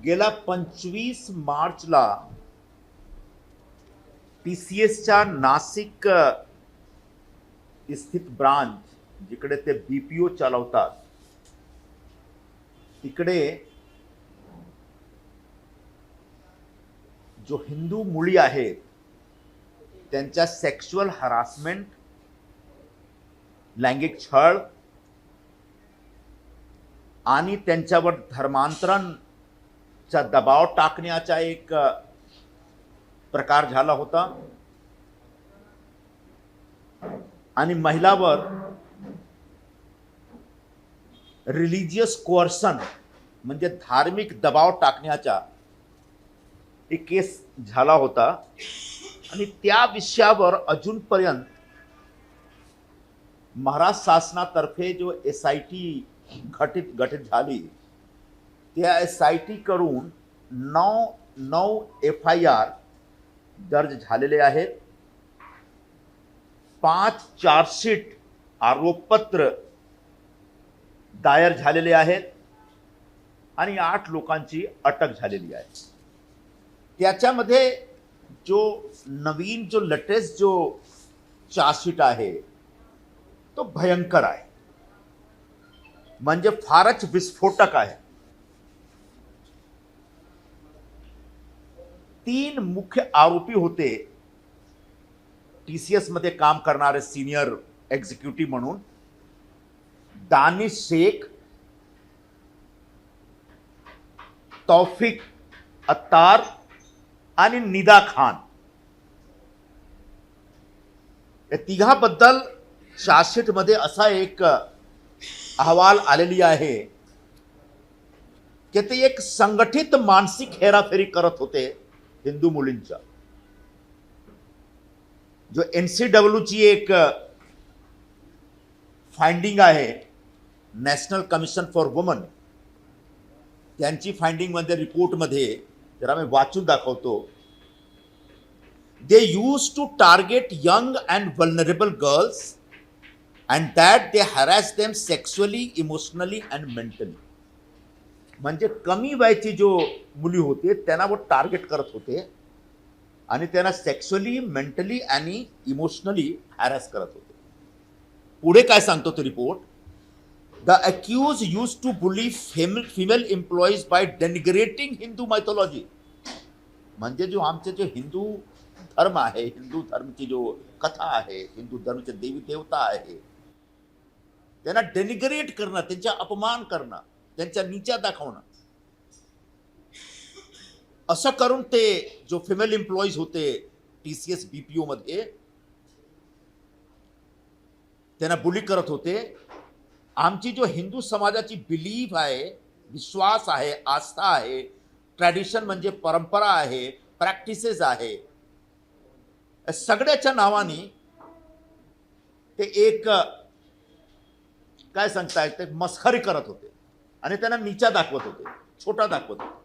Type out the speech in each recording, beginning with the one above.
गेल्या 25 मार्चला TCSच्या नाशिक स्थित ब्रांच जिकडे ते BPO चालवतात तिकडे जो हिंदू मुली आहेत त्यांच्या सेक्शुअल हरासमेंट, लैंगिक छळ आणि त्यांच्यावर धर्मांतरणचा दबाव टाकण्याचा एक प्रकार झाला होता आणि महिलावर रिलीजियस कोअर्सन म्हणजे धार्मिक दबाव टाकण्याचा एक केस झाला होता आणि त्या विषयावर अजूनपर्यंत महाराष्ट्र शासनातर्फे जो SIT गठीत झाली त्या SIT करून 9 FIR दर्ज झालेले आहेत, 5 चार्जशीट आरोपपत्र दायर झालेले आहेत आणि 8 लोकांची अटक झालेली आहे. त्याच्यामध्ये जो नवीन जो लेटेस्ट जो चार्जशीट आहे तो भयंकर आहे, म्हणजे फारच विस्फोटक आहे. 3 मुख्य आरोपी होते TCS मध्ये काम करणारे सीनियर एक्झिक्युटिव्ह म्हणून दानिश शेख, तौफिक अत्तार आणि निदा खान. या तिघाबद्दल चार्जशीट मध्ये असा एक अहवाल आलेली आहे की ते एक संघटित मानसिक हेराफेरी करत होते हिंदू मुलींचा. जो NCW ची एक फाइंडिंग आहे, नॅशनल कमिशन फॉर वुमन, त्यांची फाइंडिंग मध्ये रिपोर्ट मध्ये जरा मी वाचून दाखवतो. They use to target young and vulnerable girls and that they harass them sexually, emotionally and mentally. म्हणजे कमी वयाची जो मुली होते त्यांना वो टार्गेट करत होते आणि त्यांना सेक्शुअली, मेंटली आणि इमोशनली हॅरॅस करत होते. पुढे काय सांगतो तो report? The accused use to bully female employees by denigrating Hindu mythology. म्हणजे जो आमचे जो हिंदू धर्म आहे, हिंदू धर्मची जो कथा आहे, हिंदू धर्मचे देवी देवता आहे, त्यांना डेनिग्रेट करणं, त्यांचा अपमान करणं, त्यांच्या नीचा दाखवणं, असं करून ते जो फिमेल एम्प्लॉईज होते TCS BPO मध्ये त्यांना बुली करत होते. आमची जो हिंदू समाजाची बिलीफ आहे, विश्वास आहे, आस्था आहे, ट्रॅडिशन म्हणजे परंपरा आहे, प्रॅक्टिसेस आहे, सगळ्याच्या नावाने ते एक काय सांगता येते मस्खरी करत होते आणि त्यांना नीचा दाखवत होते, छोटा दाखवत होते.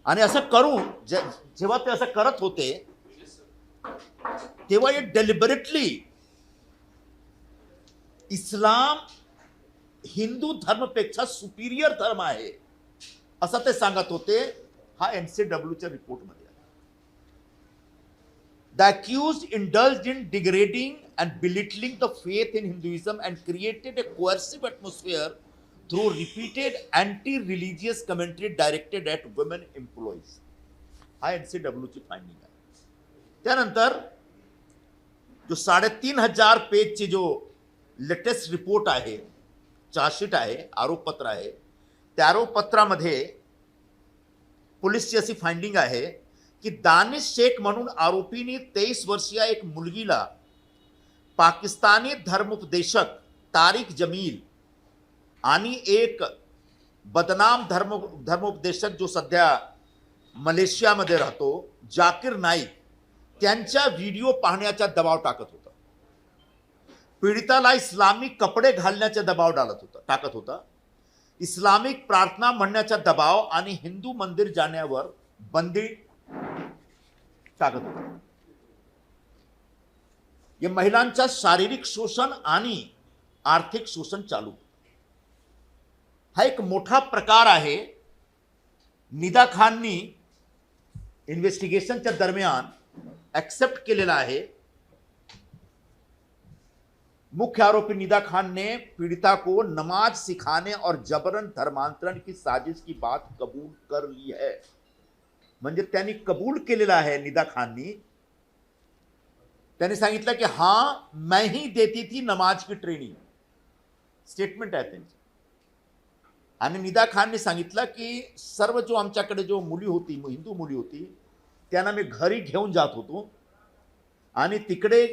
आणि असं करून जेव्हा ते असं करत होते तेव्हा हे डेलिबरेटली इस्लाम हिंदू धर्मपेक्षा सुपिरियर धर्म आहे असं ते सांगत होते. हा NCWच्या रिपोर्टमध्ये. The accused indulged in degrading and belittling the faith in Hinduism and created a coercive atmosphere through repeated anti-religious commentary directed at women employees. हा NCWची फाइंडिंग आहे. त्यानंतर जो 3,500 पेजची जो लेटेस्ट रिपोर्ट आहे, चार्जशीट आहे, आरोपपत्र आहे, त्या आरोपपत्रामध्ये पोलिसची अशी फाइंडिंग आहे की दानिश शेख म्हणून आरोपींनी 23 वर्षीय एक मुलगीला पाकिस्तानी धर्मोपदेशक तारिक जमील आणि एक बदनाम धर्मोपदेशक जो सध्या मलेशियामध्ये राहतो जाकिर नाईक त्यांच्या व्हिडिओ पाहण्याचा दबाव टाकत होता. पीडिताला इस्लामिक कपडे घालण्याचा दबाव टाकत होता. इस्लामिक प्रार्थना म्हणण्याचा दबाव आणि हिंदू मंदिर जाण्यावर बंदी टाकत होता. या महिलांचा शारीरिक शोषण आणि आर्थिक शोषण चालू. हा एक मोठा प्रकार आहे निदा खाननी इन्व्हेस्टिगेशनच्या दरमियान एक्सेप्ट केलेला आहे। मुख्य आरोपी निदा खान ने पीड़िता को नमाज सिखाने और जबरन धर्मांतरण की साजिश की बात कबूल कर ली है। म्हणजे त्यांनी कबूल केलेला आहे निदा खाननी। त्यांनी सांगितलं की हां मैं ही देती थी नमाज की ट्रेनिंग, स्टेटमेंट आहे त्यांची। आणि निदा खानने सांगितलं की सर्व जो आमच्याकडे जो मुली होती, हिंदू मुली होती, त्यांना मी घरी घेऊन जात होतो आणि तिकडे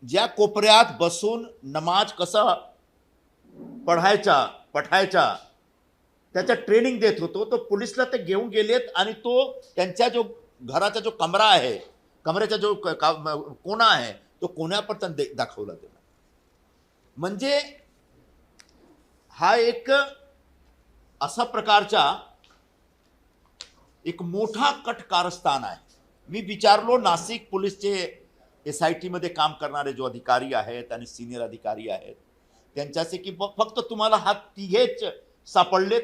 ज्या कोपऱ्यात बसून नमाज कसा पठायचा त्याचा ट्रेनिंग देत होतो, तो पोलिसला ते घेऊन गेलेत आणि तो त्यांच्या जो घराचा जो कमरा आहे, कमरेचा जो कोणा आहे, तो कोण्यापर्यंत दाखवला त्याला। म्हणजे हा एक असा प्रकारचा एक मोठा कट कारस्थान आहे। मी विचारलो नाशिक पोलीसचे SIT मध्ये काम करणारे जो अधिकारी आहेत आणि सिनियर अधिकारी आहेत त्यांच्याशी की फक्त तुम्हाला हा तिघेच सापडलेत,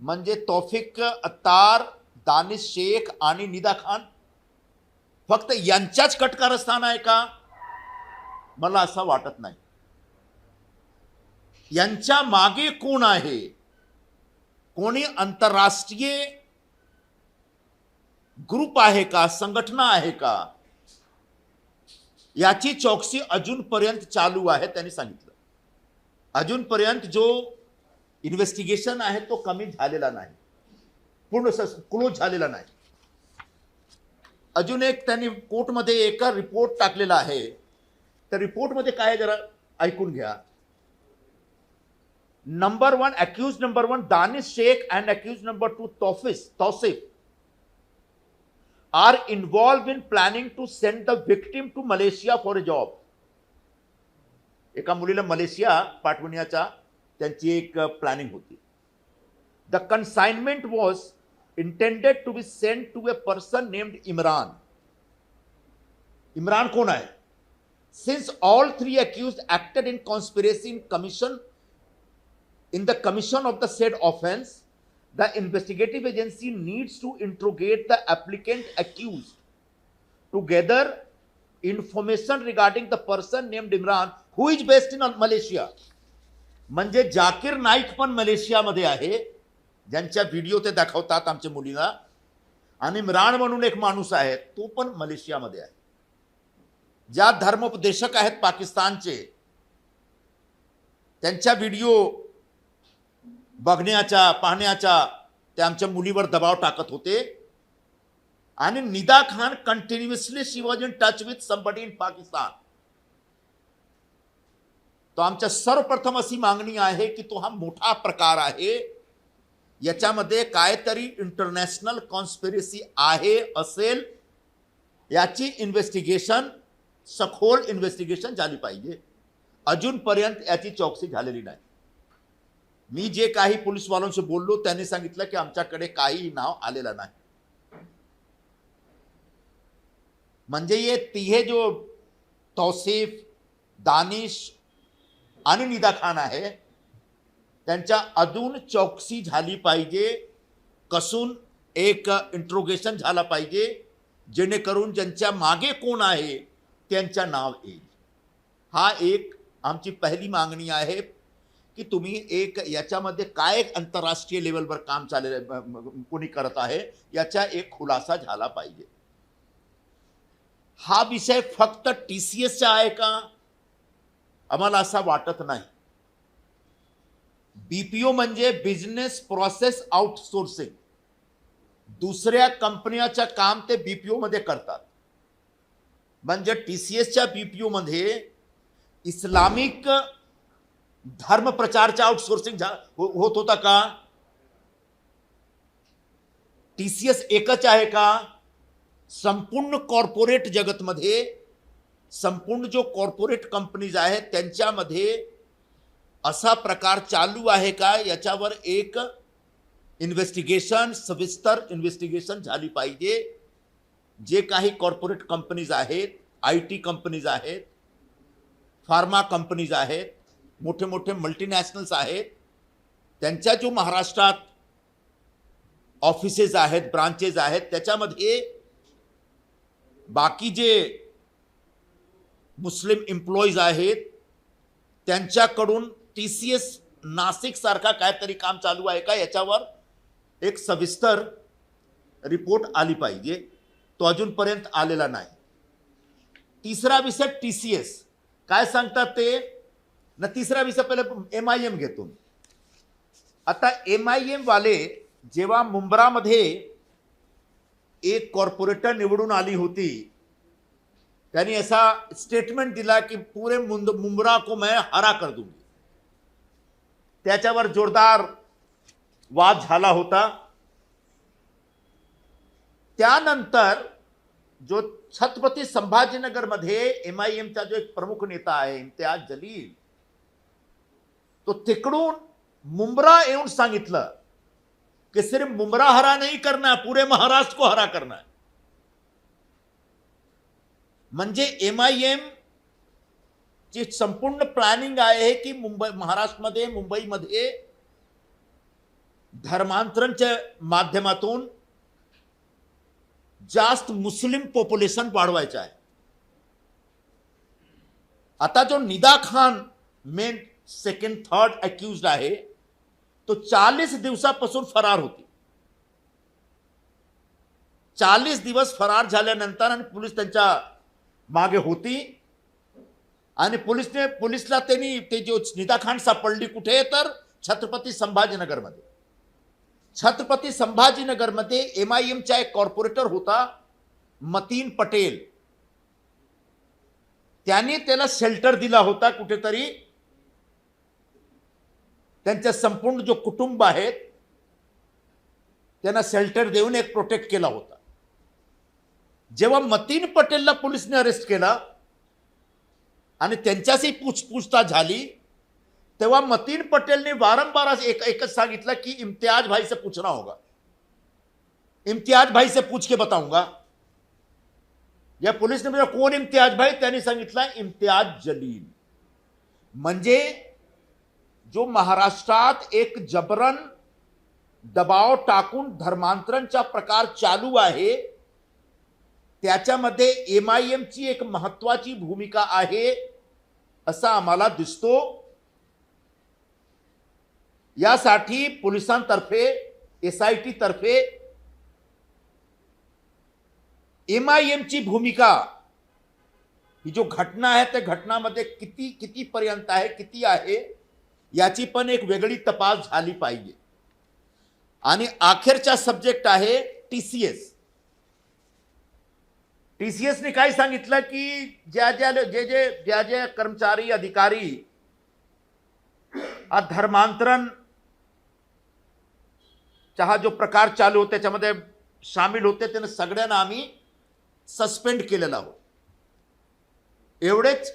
म्हणजे तौफिक अत्तार, दानिश शेख आणि निदा खान, फक्त यांच्याच कटकारस्थान आहे का? मला असं वाटत नाही। यांच्या मागे कोण आहे? कोणी आंतरराष्ट्रीय ग्रुप आहे का, संघटना आहे का, याची चौकशी अजूनपर्यंत चालू आहे। त्यांनी सांगितलं अजूनपर्यंत जो इन्व्हेस्टिगेशन आहे तो कमी झालेला नाही, पूर्ण क्लोज झालेला नाही। अजून एक त्यांनी कोर्टमध्ये एक रिपोर्ट टाकलेला आहे। त्या रिपोर्टमध्ये काय जरा ऐकून घ्या। Number 1 accused number 1 Danish Shaikh and accused number 2 Tausif are involved in planning to send the victim to Malaysia for a job। एका मुलीला मलेशिया पाठवण्याचा त्यांची एक प्लॅनिंग होती। The consignment was intended to be sent to a person named Imran। Imran कोण आहे? Since all three accused acted in conspiracy in the commission of the said offense, the investigative agency needs to interrogate the applicant accused to gather information regarding the person named Imran who is based in Malaysia। म्हणजे जाकीर नाईक पण मलेशियामध्ये आहे, ज्यांच्या video ते दाखवतात आमच्या मुलीला, आणि इम्रान म्हणून एक माणूस आहे तो पण मलेशियामध्ये आहे। ज्या धर्मोपदेशक आहेत पाकिस्तानचे, त्यांच्या व्हिडिओ बघण्याचा पाहण्याचा ते आमच्या मुलीवर दबाव टाकत होते। आणि Nida Khan continuously she was in touch with somebody in Pakistan. तो आमच्या सर्वप्रथम अशी मागणी आहे की तो हा मोठा प्रकार आहे, याच्यामध्ये काहीतरी इंटरनॅशनल कॉन्स्पिरसी आहे असेल, याची इन्व्हेस्टिगेशन सखोल इन्व्हेस्टिगेशन झाली पाहिजे। अजूनपर्यंत याची चौकशी झालेली नाही। मी जे काही पोलीसवाल्यांशी बोललो त्यांनी सांगितलं की आमच्याकडे काही नाव आलेलं नाही। म्हणजे ये तिघे जो तौसिफ, दानिश आणि निदा खान आहे त्यांच्या अजून चौकशी झाली पाहिजे, कसून एक इंट्रोगेशन झाला पाहिजे, जेणेकरून ज्यांच्या मागे कोण आहे त्यांच्या नाव येईल। हा एक आमची पहिली मागणी आहे की तुम्ही एक याच्यामध्ये काय आंतरराष्ट्रीय लेवलवर काम चाललेलं कोणी करत आहे याचा एक खुलासा झाला पाहिजे। हा विषय फक्त TCSचा आहे का? आम्हाला असं वाटत नाही। BPO म्हणजे बिझनेस प्रोसेस आउटसोर्सिंग, दुसऱ्या कंपन्याचं काम ते BPO मध्ये करतात। म्हणजे TCSच्या BPO मध्ये इस्लामिक धर्म प्रचारचा आउटसोर्सिंग होत होता का? TCS एकच आहे का? संपूर्ण कॉर्पोरेट जगतमध्ये संपूर्ण जो कॉर्पोरेट कंपनीज आहेत त्यांच्यामध्ये असा प्रकार चालू आहे का? याच्यावर एक इन्व्हेस्टिगेशन, सविस्तर इन्व्हेस्टिगेशन झाली पाहिजे। जे काही कॉर्पोरेट कंपनीज आहेत, IT कंपनीज आहेत, फार्मा कंपनीज आहेत, मोठे मोठे मल्टीनॅशनल्स आहेत, त्यांच्या जो महाराष्ट्रात ऑफिसेस आहेत, ब्रांचेस आहेत, त्याच्यामध्ये बाकी जे मुस्लिम एम्प्लॉईज आहेत त्यांच्याकडून TCS नाशिक सारखा काहीतरी काम चालू आहे का याच्यावर एक सविस्तर रिपोर्ट आली पाहिजे. तो अजूनपर्यंत आलेला नाही. तिसरा विषय TCS काय सांगतात ते ना. तिसरा विषय पहिले MIM घेतो. आता MIM वाले जेव्हा मुंब्रामध्ये एक कॉर्पोरेटर निवडून आली होती, त्यांनी असा स्टेटमेंट दिला की पूरे मुंब्रा को मैं हरा कर दूंगी. त्याच्यावर जोरदार वाद झाला होता. त्यानंतर जो छत्रपती संभाजीनगर मध्ये MIMचा जो एक प्रमुख नेता आहे इम्तियाज जलील, तो तिकडून मुंब्रा येऊन सांगितलं कि सिर्फ मुंब्रा हरा नहीं करना, पूरे महाराष्ट्र को हरा करना है. म्हणजे MIM ची संपूर्ण प्लॅनिंग आहे की महाराष्ट्रामध्ये, मुंबईमध्ये धर्मांतरणच्या माध्यमातून जास्त मुस्लिम पॉप्युलेशन वाढवायचं आहे. आता जो Nida Khan main second third accused आहे तो 40 दिवसापासून फरार होती. 40 दिवस फरार झाल्यानंतर आणि पोलीस त्यांच्या मागे होती आणि पोलिसला त्यांनी ते जो निदा खान सापडली कुठे तर छत्रपती संभाजीनगरमध्ये. छत्रपती संभाजीनगरमध्ये MIMचा एक कॉर्पोरेटर होता मतीन पटेल. त्यांनी त्याला शेल्टर दिला होता कुठेतरी. त्यांचे संपूर्ण जो कुटुंब आहेत त्यांना शेल्टर देऊन एक प्रोटेक्ट केला होता. जेव्हा मतीन पटेलला पोलिसने अरेस्ट केला आणि त्यांच्याशी पूछताछ झाली तेव्हा मतीन पटेल ने वारंवार एकच सांगितलं की इम्तियाज भाई से पूछना होगा, इम्तियाज भाई से पूछ के बताऊंगा. या पुलिस ने म्हणजे कोण इम्तियाज भाई, त्यांनी सांगितलं इम्तियाज जलील. म्हणजे जो महाराष्ट्रात एक जबरन दबाव टाकून धर्मांतरणचा प्रकार चालू आहे त्याच्यामध्ये MIMची एक महत्वाची भूमिका आहे असा आम्हाला दिसतो. यासाठी पोलिसांतर्फे SIT तर्फे MIMची भूमिका ही जो घटना आहे त्या घटनामध्ये किती पर्यंत आहे, किती आहे याची पण एक वेगळी तपास झाली पाहिजे. आणि अखेरचा सब्जेक्ट आहे TCS ने काय सांगितलं की ज्या कर्मचारी अधिकारी धर्मांतरण हा जो प्रकार चालू होता त्याच्यामध्ये सामील होते त्यांना सगळ्यांना आम्ही सस्पेंड केलेला आहोत. एवढेच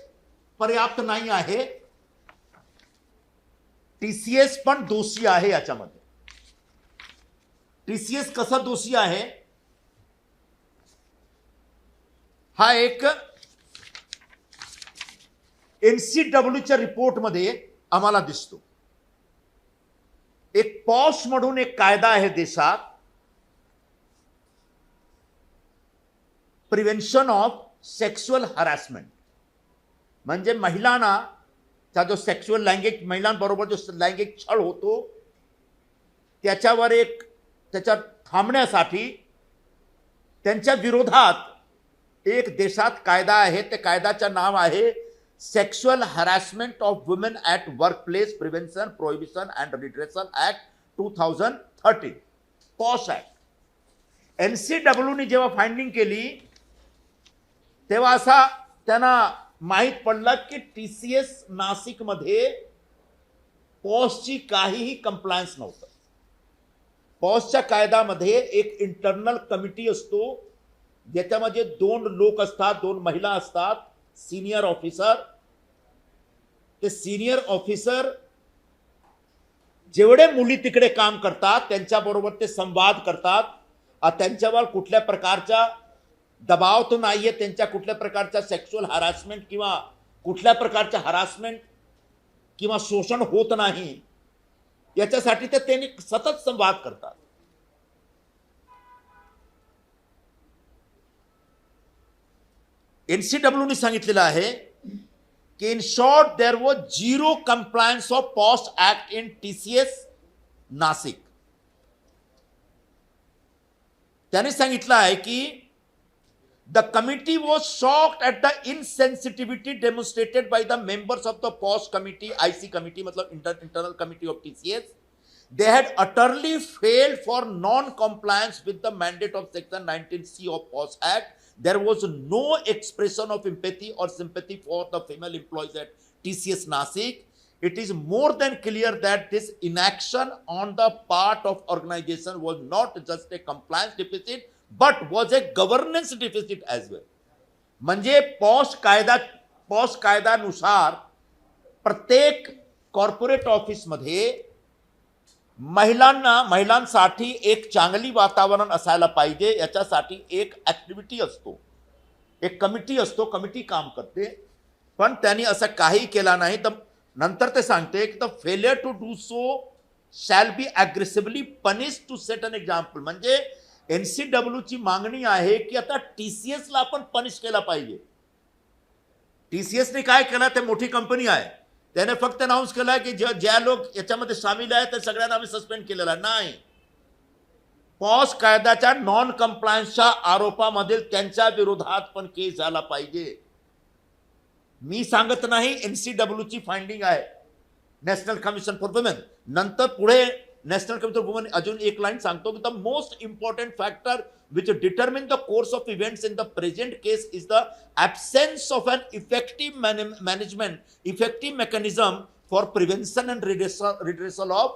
पर्याप्त नाही आहे, TCS पण दोषी आहे याच्यामध्ये. TCS कसा दोषी आहे हा एक NCWच्या रिपोर्टमध्ये आम्हाला दिसतो. एक पॉश म्हणून एक कायदा आहे देशात, प्रिव्हेन्शन ऑफ सेक्शुअल हॅरॅसमेंट. म्हणजे महिलांना चा जो सेक्शुअल लैंगिक महिलांबरोबर जो लैंगिक छळ होतो त्याच्यावर त्याच्या थांबण्यासाठी त्यांच्या विरोधात एक देशात कायदा आहे. त्या कायद्याचं नाव आहे sexual harassment of women at workplace prevention prohibition and redressal act 2013, POSH act. NCWने जेव्हा फाइंडिंग केली तेव्हा असा त्यांना माहित पडलं की TCS नाशिकमध्ये पॉशची काहीही कंप्लायन्स नव्हतं. पॉशच्या कायद्यामध्ये एक इंटरनल कमिटी असतो ज्याच्यामध्ये 2 लोक असतात, 2 महिला असतात, सीनियर ऑफिसर. ते सीनियर ऑफिसर जेवढे मुली तिकडे काम करतात त्यांच्याबरोबर ते संवाद करतात. त्यांच्यावर कुठल्या प्रकारचा दबाव तो नाहीये, त्यांच्या कुठल्या प्रकारचा सेक्शुअल हॅरॅसमेंट किंवा कुठल्या प्रकारचा हॅरॅसमेंट किंवा शोषण होत नाही याच्यासाठी ते त्यांनी सतत संवाद करतात. एनसीडब्ल्यूने सांगितलेलं आहे की in short there was zero compliance of POSH act in TCS Nashik. त्याने सांगितलं आहे की the committee was shocked at the insensitivity demonstrated by the members of the POSH committee, IC committee मतलब internal committee of TCS. They had utterly failed for non-compliance with the mandate of Section 19C of POS Act. There was no expression of empathy or sympathy for the female employees at TCS Nasik. It is more than clear that this inaction on the part of organization was not just a compliance deficit, but was a governance deficit as well. म्हणजे POS कायद्यानुसार प्रत्येक corporate ऑफिसमध्ये महिलांसाठी एक चांगली वातावरण असायला पाहिजे, याच्यासाठी एक ऍक्टिव्हिटी असतो, एक कमिटी असतो, कमिटी काम करते. पण त्यांनी असं काही केला नाही. तर नंतर ते सांगते की the failure to do so shall be aggressively punish to set an example. म्हणजे एनसीडब्ल्यूची मागणी आहे की आता टीसीएसला आपण पनिश केला पाहिजे. टीसीएसने काय केलं, ते मोठी कंपनी आहे, त्याने फक्त अनाउन्स केला की ज्या लोक याच्यामध्ये सामील आहेत त्या सगळ्यांना आम्ही सस्पेंड केलेला नाही. पॉस कायद्याच्या नॉन कंप्लायन्सच्या आरोपामधील त्यांच्या विरोधात पण केस झाला पाहिजे. मी सांगत नाही, एनसीडब्ल्यूची फाइंडिंग आहे, नॅशनल कमिशन फॉर वुमेन. नंतर पुढे नॅशनल कमिशन फॉर वुमेन अजून एक लाईन सांगतो की the most important factor which determine the course of events in the present case is the absence of an effective effective mechanism for prevention and redressal of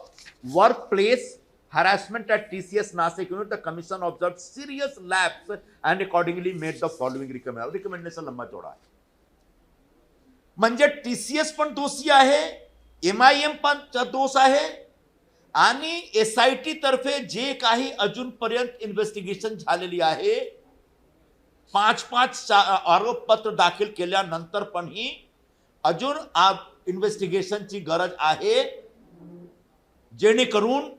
workplace harassment at TCS Nasik unit. The commission observed serious lapse and accordingly made the following recommendation. लंबा चौड़ा आहे. म्हणजे TCS पण दोषी आहे, MIM पण दोष आहे, आणि एसआयटी तर्फे जे काही अजूनपर्यंत इन्व्हेस्टिगेशन झालेली आहे, 5 आरोपपत्र दाखल केल्यानंतर पण ही अजून इन्व्हेस्टिगेशनची गरज आहे, जेणेकरून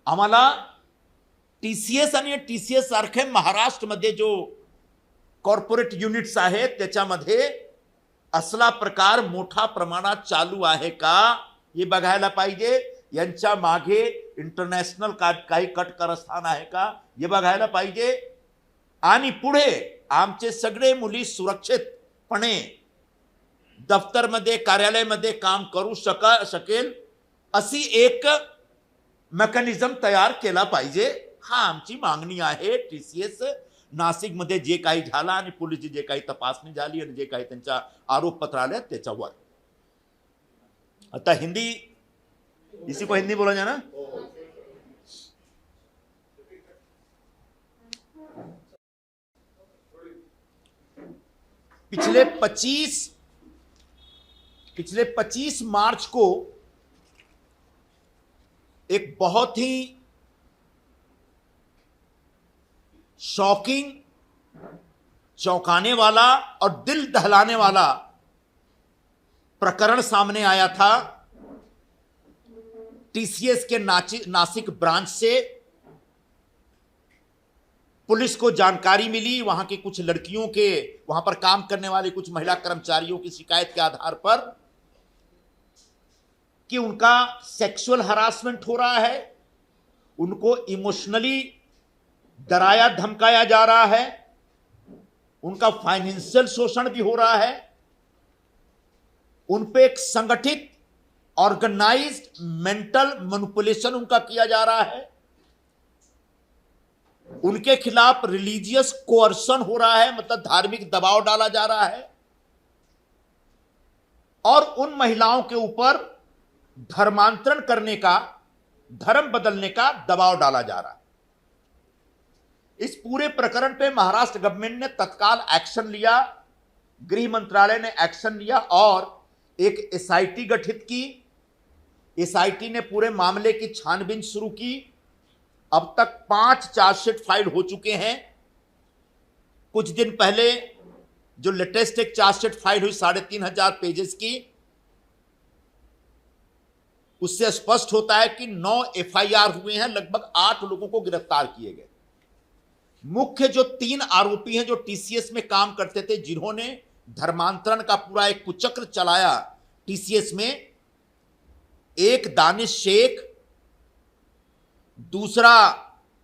आम्हाला टीसीएस आणि टीसीएस सारखे महाराष्ट्रामध्ये जो कॉर्पोरेट युनिट्स आहेत त्याच्यामध्ये असला प्रकार मोठा प्रमाणात चालू आहे का हे बघायला पाहिजे. यांच्या मागे इंटरनॅशनल काही कटकारस्थान आहे का हे बघायला पाहिजे. आणि पुढे आमचे सगळे मुली सुरक्षितपणे दफ्तरमध्ये, कार्यालयामध्ये काम करू शकेल अशी एक मेकॅनिझम तयार केला पाहिजे. हा आमची मागणी आहे. टीसीएस नाशिकमध्ये जे काही झालं आणि पोलिसची जे काही तपासणी झाली आणि जे काही त्यांच्या आरोपपत्र आले त्याच्यावर. आता इसी को हिंदी बोला जाना. पिछले 25 मार्च को एक बहुत ही शॉकिंग, चौंकाने वाला और दिल दहलाने वाला प्रकरण सामने आया था. टीसीएस के नासिक ब्रांच से पुलिस को जानकारी मिली, वहां की कुछ लड़कियों के, वहां पर काम करने वाले कुछ महिला कर्मचारियों की शिकायत के आधार पर कि उनका सेक्सुअल हरासमेंट हो रहा है, उनको इमोशनली डराया धमकाया जा रहा है, उनका फाइनेंशियल शोषण भी हो रहा है, उन पे एक संगठित ऑर्गेनाइज्ड मेंटल मैनिपुलेशन उनका किया जा रहा है, उनके खिलाफ रिलीजियस कोअर्शन हो रहा है, मतलब धार्मिक दबाव डाला जा रहा है, और उन महिलाओं के ऊपर धर्मांतरण करने का, धर्म बदलने का दबाव डाला जा रहा है. इस पूरे प्रकरण पे महाराष्ट्र गवर्नमेंट ने तत्काल एक्शन लिया, गृह मंत्रालय ने एक्शन लिया और एक एसआईटी गठित की. एसआईटी ने पूरे मामले की छानबीन शुरू की. अब तक 5 चार्जशीट फाइल हो चुके हैं. कुछ दिन पहले जो लेटेस्ट एक चार्जशीट फाइल हुई 3500 पेजेस की, उससे स्पष्ट होता है कि 9 एफआईआर हुए हैं, लगभग 8 लोगों को गिरफ्तार किए गए. मुख्य जो 3 आरोपी हैं जो टीसीएस में काम करते थे, जिन्होंने धर्मांतरण का पूरा एक कुचक्र चलाया टीसीएस में, एक दानिश शेख, दूसरा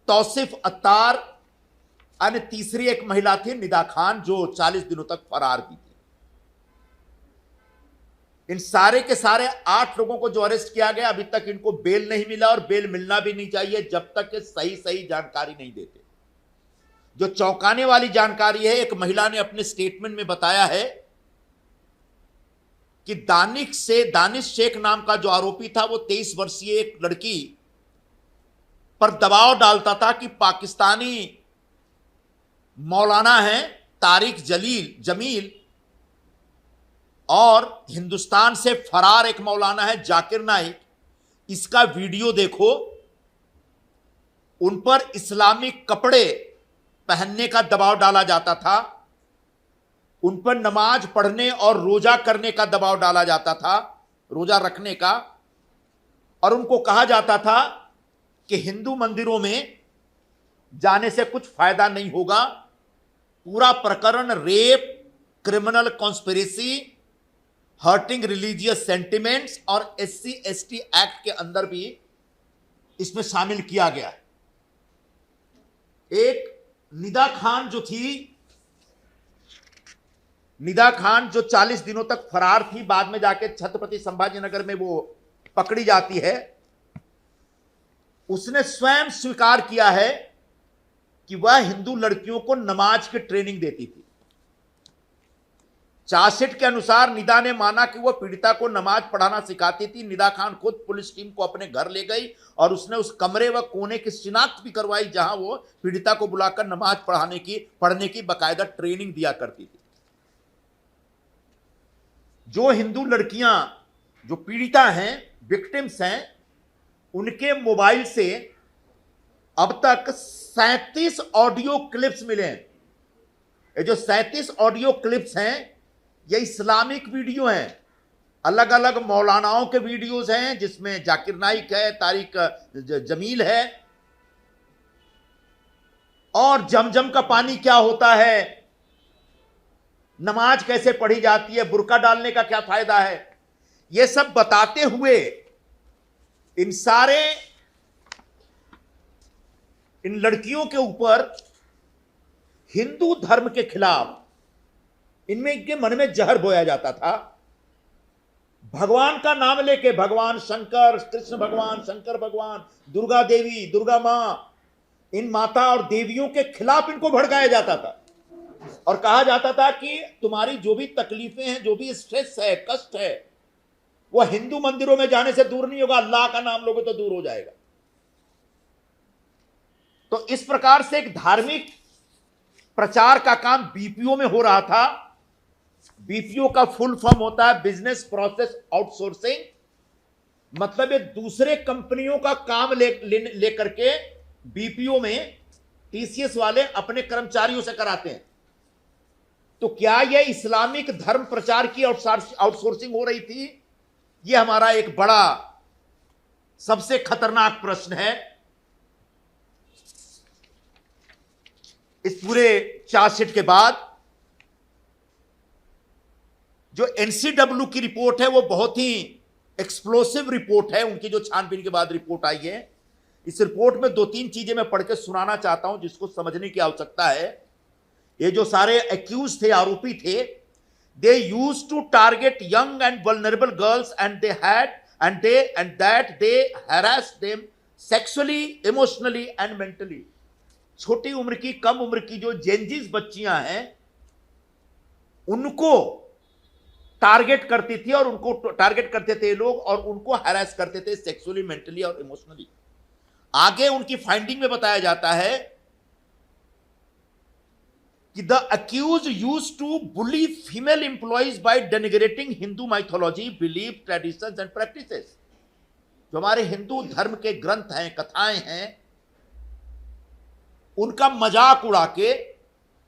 तौसिफ अत्तार, अन्य तीसरी एक महिला थी निदा खान, जो 40 दिनों तक फरार भी थी। इन सारे के सारे 8 लोगों को जो अरेस्ट किया गया, अभी तक इनको बेल नहीं मिला और बेल मिलना भी नहीं चाहिए जब तक ये सही जानकारी नहीं देते। जो चौंकाने वाली जानकारी है, एक महिला ने अपने स्टेटमेंट में बताया है कि दानिश शेख नाम का जो आरोपी था, वो 23 वर्षीय एक लड़की पर दबाव डालता था कि पाकिस्तानी मौलाना है तारिक जमील और हिंदुस्तान से फरार एक मौलाना है जाकिर नाइक, इसका वीडियो देखो। उन पर इस्लामिक कपड़े पहनने का दबाव डाला जाता था, उन पर नमाज पढ़ने और रोजा करने का दबाव डाला जाता था, रोजा रखने का, और उनको कहा जाता था कि हिंदू मंदिरों में जाने से कुछ फायदा नहीं होगा। पूरा प्रकरण rape, criminal conspiracy, hurting religious sentiments और SC/ST एक्ट के अंदर भी इसमें शामिल किया गया है। एक निदा खान जो 40 दिनों तक फरार थी, बाद में जाके छत्रपति संभाजीनगर में वो पकड़ी जाती है, उसने स्वयं स्वीकार किया है कि वह हिंदू लड़कियों को नमाज की ट्रेनिंग देती थी। चार्जशीट के अनुसार निदा ने माना कि वह पीड़िता को नमाज पढ़ाना सिखाती थी। निदा खान खुद पुलिस टीम को अपने घर ले गई और उसने उस कमरे व कोने की शिनाख्त भी करवाई जहां वो पीड़िता को बुलाकर नमाज पढ़ने की बाकायदा ट्रेनिंग दिया करती थी। जो हिंदू लड़कियां जो पीड़िता हैं, विक्टिम्स हैं, उनके मोबाइल से अब तक 37 ऑडियो क्लिप्स मिले हैं। ये जो 37 ऑडियो क्लिप्स हैं, ये इस्लामिक वीडियो हैं, अलग अलग मौलानाओं के वीडियोस हैं, जिसमें जाकिर नाइक है, तारिक जमील है, और जमजम का पानी क्या होता है, नमाज कैसे पढ़ी जाती है, बुर्का डालने का क्या फायदा है, यह सब बताते हुए इन लड़कियों के ऊपर हिंदू धर्म के खिलाफ इनके मन में जहर बोया जाता था। भगवान का नाम लेके, भगवान शंकर, कृष्ण भगवान, शंकर भगवान, दुर्गा देवी, दुर्गा मां, इन माता और देवियों के खिलाफ इनको भड़काया जाता था और कहा जाता था कि तुम्हारी जो भी तकलीफें हैं, जो भी स्ट्रेस है, कष्ट है, वह हिंदू मंदिरों में जाने से दूर नहीं होगा, अल्लाह का नाम लोगे तो दूर हो जाएगा। तो इस प्रकार से एक धार्मिक प्रचार का काम बीपीओ में हो रहा था। बीपीओ का फुल फॉर्म होता है बिजनेस प्रोसेस आउटसोर्सिंग, मतलब ये दूसरे कंपनियों का काम लेकर के बीपीओ में टीसीएस वाले अपने कर्मचारियों से कराते हैं। तो क्या यह इस्लामिक धर्म प्रचार की आउटसोर्सिंग हो रही थी? यह हमारा एक बड़ा सबसे खतरनाक प्रश्न है। इस पूरे चार्जशीट के बाद जो एनसीडब्ल्यू की रिपोर्ट है, वो बहुत ही एक्सप्लोसिव रिपोर्ट है। उनकी जो छानबीन के बाद रिपोर्ट आई है, इस रिपोर्ट में 2-3 चीजें मैं पढ़ के सुनाना चाहता हूं जिसको समझने की आवश्यकता है। ये जो सारे एक्यूज थे, आरोपी थे, they use to target young and vulnerable girls and that they harass them sexually, emotionally and mentally. छोटी उम्र की, कम उम्र की जो जेनजीज बच्चियां हैं, उनको टारगेट करती थी और उनको टारगेट करते थे लोग और उनको हैरेस करते थे सेक्सुअली, मेंटली और इमोशनली। आगे उनकी फाइंडिंग में बताया जाता है कि the accused used to bully female employees by denigrating Hindu mythology, belief, traditions and practices. जो हमारे हिंदू धर्म के ग्रंथ हैं, कथाएं हैं, उनका मजाक उड़ा के,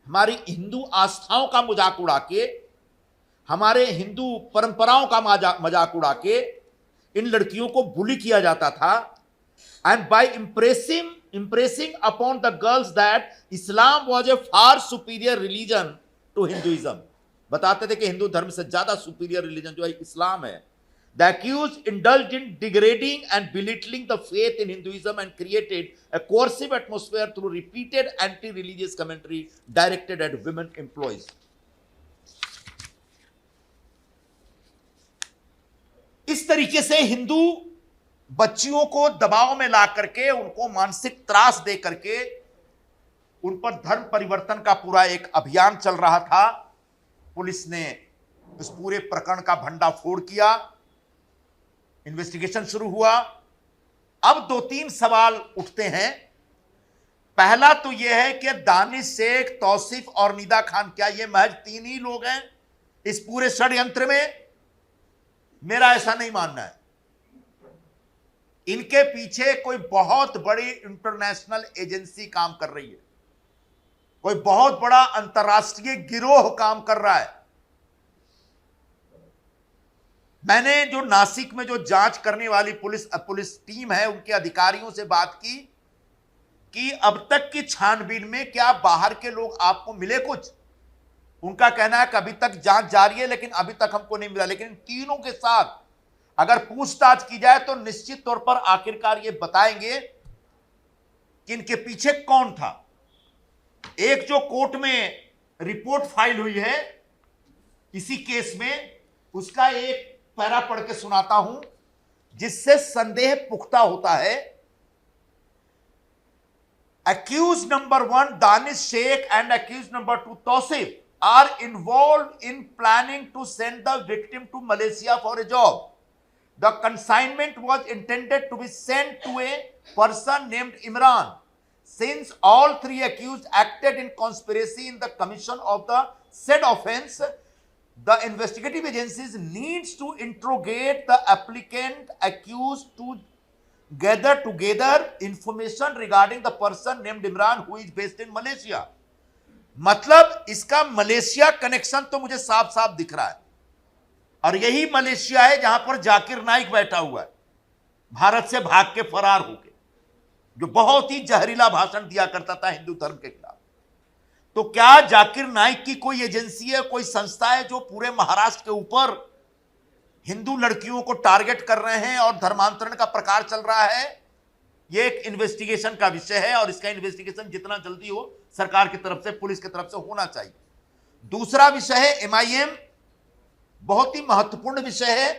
हमारी हिंदू आस्थाओं का मजाक उड़ा के, हमारे हिंदू परंपराओं का मजाक उड़ा के इन लड़कियों को बुली किया जाता था। And by impressing impressing upon the girls that Islam was a far superior religion to Hinduism. बताते थे कि हिंदू धर्म से ज्यादा सुपीरियर रिलीजन जो है इस्लाम है. The accused indulged in degrading and belittling the faith in Hinduism and created a coercive atmosphere through repeated anti-religious commentary directed at women employees. इस तरीके से हिंदू बच्चियों को दबाव में ला करके उनको मानसिक त्रास दे करके उन पर धर्म परिवर्तन का पूरा एक अभियान चल रहा था. पुलिस ने इस पूरे प्रकरण का भंडाफोड़ किया, इन्वेस्टिगेशन शुरू हुआ. अब 2-3 सवाल उठते हैं. पहला तो यह है कि दानिश शेख, तौसीफ और निदा खान, क्या ये महज 3 ही लोग हैं इस पूरे षड्यंत्र में? मेरा ऐसा नहीं मानना है. इनके पीछे कोई बहुत बड़ी इंटरनेशनल एजेंसी काम कर रही है, कोई बहुत बड़ा अंतर्राष्ट्रीय गिरोह काम कर रहा है. मैंने जो नासिक में जो जांच करने वाली पुलिस टीम है उनके अधिकारियों से बात की कि अब तक की छानबीन में क्या बाहर के लोग आपको मिले कुछ? उनका कहना है कि अभी तक जांच जारी है लेकिन अभी तक हमको नहीं मिला. लेकिन इन तीनों के साथ अगर पूछताछ की जाए तो निश्चित तौर पर आखिरकार ये बताएंगे कि इनके पीछे कौन था. एक जो कोर्ट में रिपोर्ट फाइल हुई है इसी केस में, उसका एक पैरा पढ़ के सुनाता हूं जिससे संदेह पुख्ता होता है. Accused number 1 Danish Sheikh and accused number 2 Tausif are involved in planning to send the victim to Malaysia for a job. The consignment was intended to be sent to a person named Imran. Since all 3 accused acted in conspiracy in the commission of the said offense, the investigative agencies needs to interrogate the applicant accused to gather together information regarding the person named Imran who is based in Malaysia. मतलब इसका Malaysia connection तो मुझे साफ साफ दिख रहा है, और यही मलेशिया है जहां पर जाकिर नाइक बैठा हुआ है, भारत से भाग के फरार होके, जो बहुत ही जहरीला भाषण दिया करता था हिंदू धर्म के खिलाफ. तो क्या जाकिर नाइक की कोई एजेंसी है, कोई संस्था है जो पूरे महाराष्ट्र के ऊपर हिंदू लड़कियों को टारगेट कर रहे हैं और धर्मांतरण का प्रकार चल रहा है? यह एक इन्वेस्टिगेशन का विषय है और इसका इन्वेस्टिगेशन जितना जल्दी हो सरकार की तरफ से, पुलिस की तरफ से होना चाहिए. दूसरा विषय है MIM, बहुत ही महत्वपूर्ण विषय है.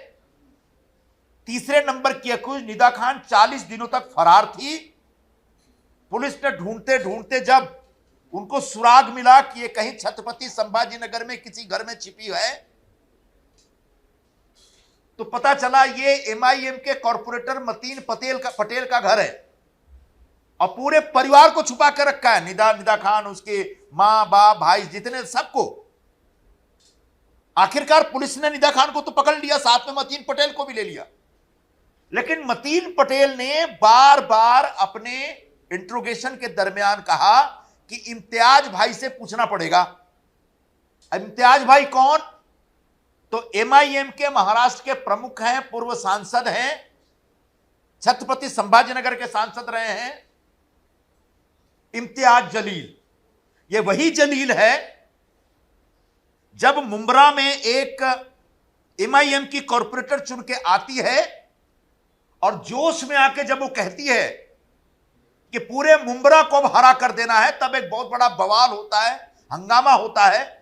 तीसरे नंबर की अक्यूज निदा खान 40 दिनों तक फरार थी. पुलिस ने ढूंढते ढूंढते जब उनको सुराग मिला कि ये कहीं छत्रपति संभाजी नगर में किसी घर में छिपी है, तो पता चला ये MIM के कॉर्पोरेटर मतीन पटेल का घर है और पूरे परिवार को छुपा कर रखा है. निदा खान, उसके मां बाप भाई जितने, सबको. आखिरकार पुलिस ने निदा खान को तो पकड़ लिया, साथ में मतीन पटेल को भी ले लिया. लेकिन मतीन पटेल ने बार बार अपने इंट्रोगेशन के दरमियान कहा कि इम्तियाज भाई से पूछना पड़ेगा. इम्तियाज भाई कौन? तो MIM के महाराष्ट्र के प्रमुख हैं, पूर्व सांसद हैं, छत्रपति संभाजीनगर के सांसद रहे हैं, इम्तियाज जलील. ये वही जलील है जब मुंब्रा में एक MIM की कॉर्पोरेटर चुन के आती है और जोश में आके जब वो कहती है कि पूरे मुंब्रा को अब हरा कर देना है, तब एक बहुत बड़ा बवाल होता है, हंगामा होता है.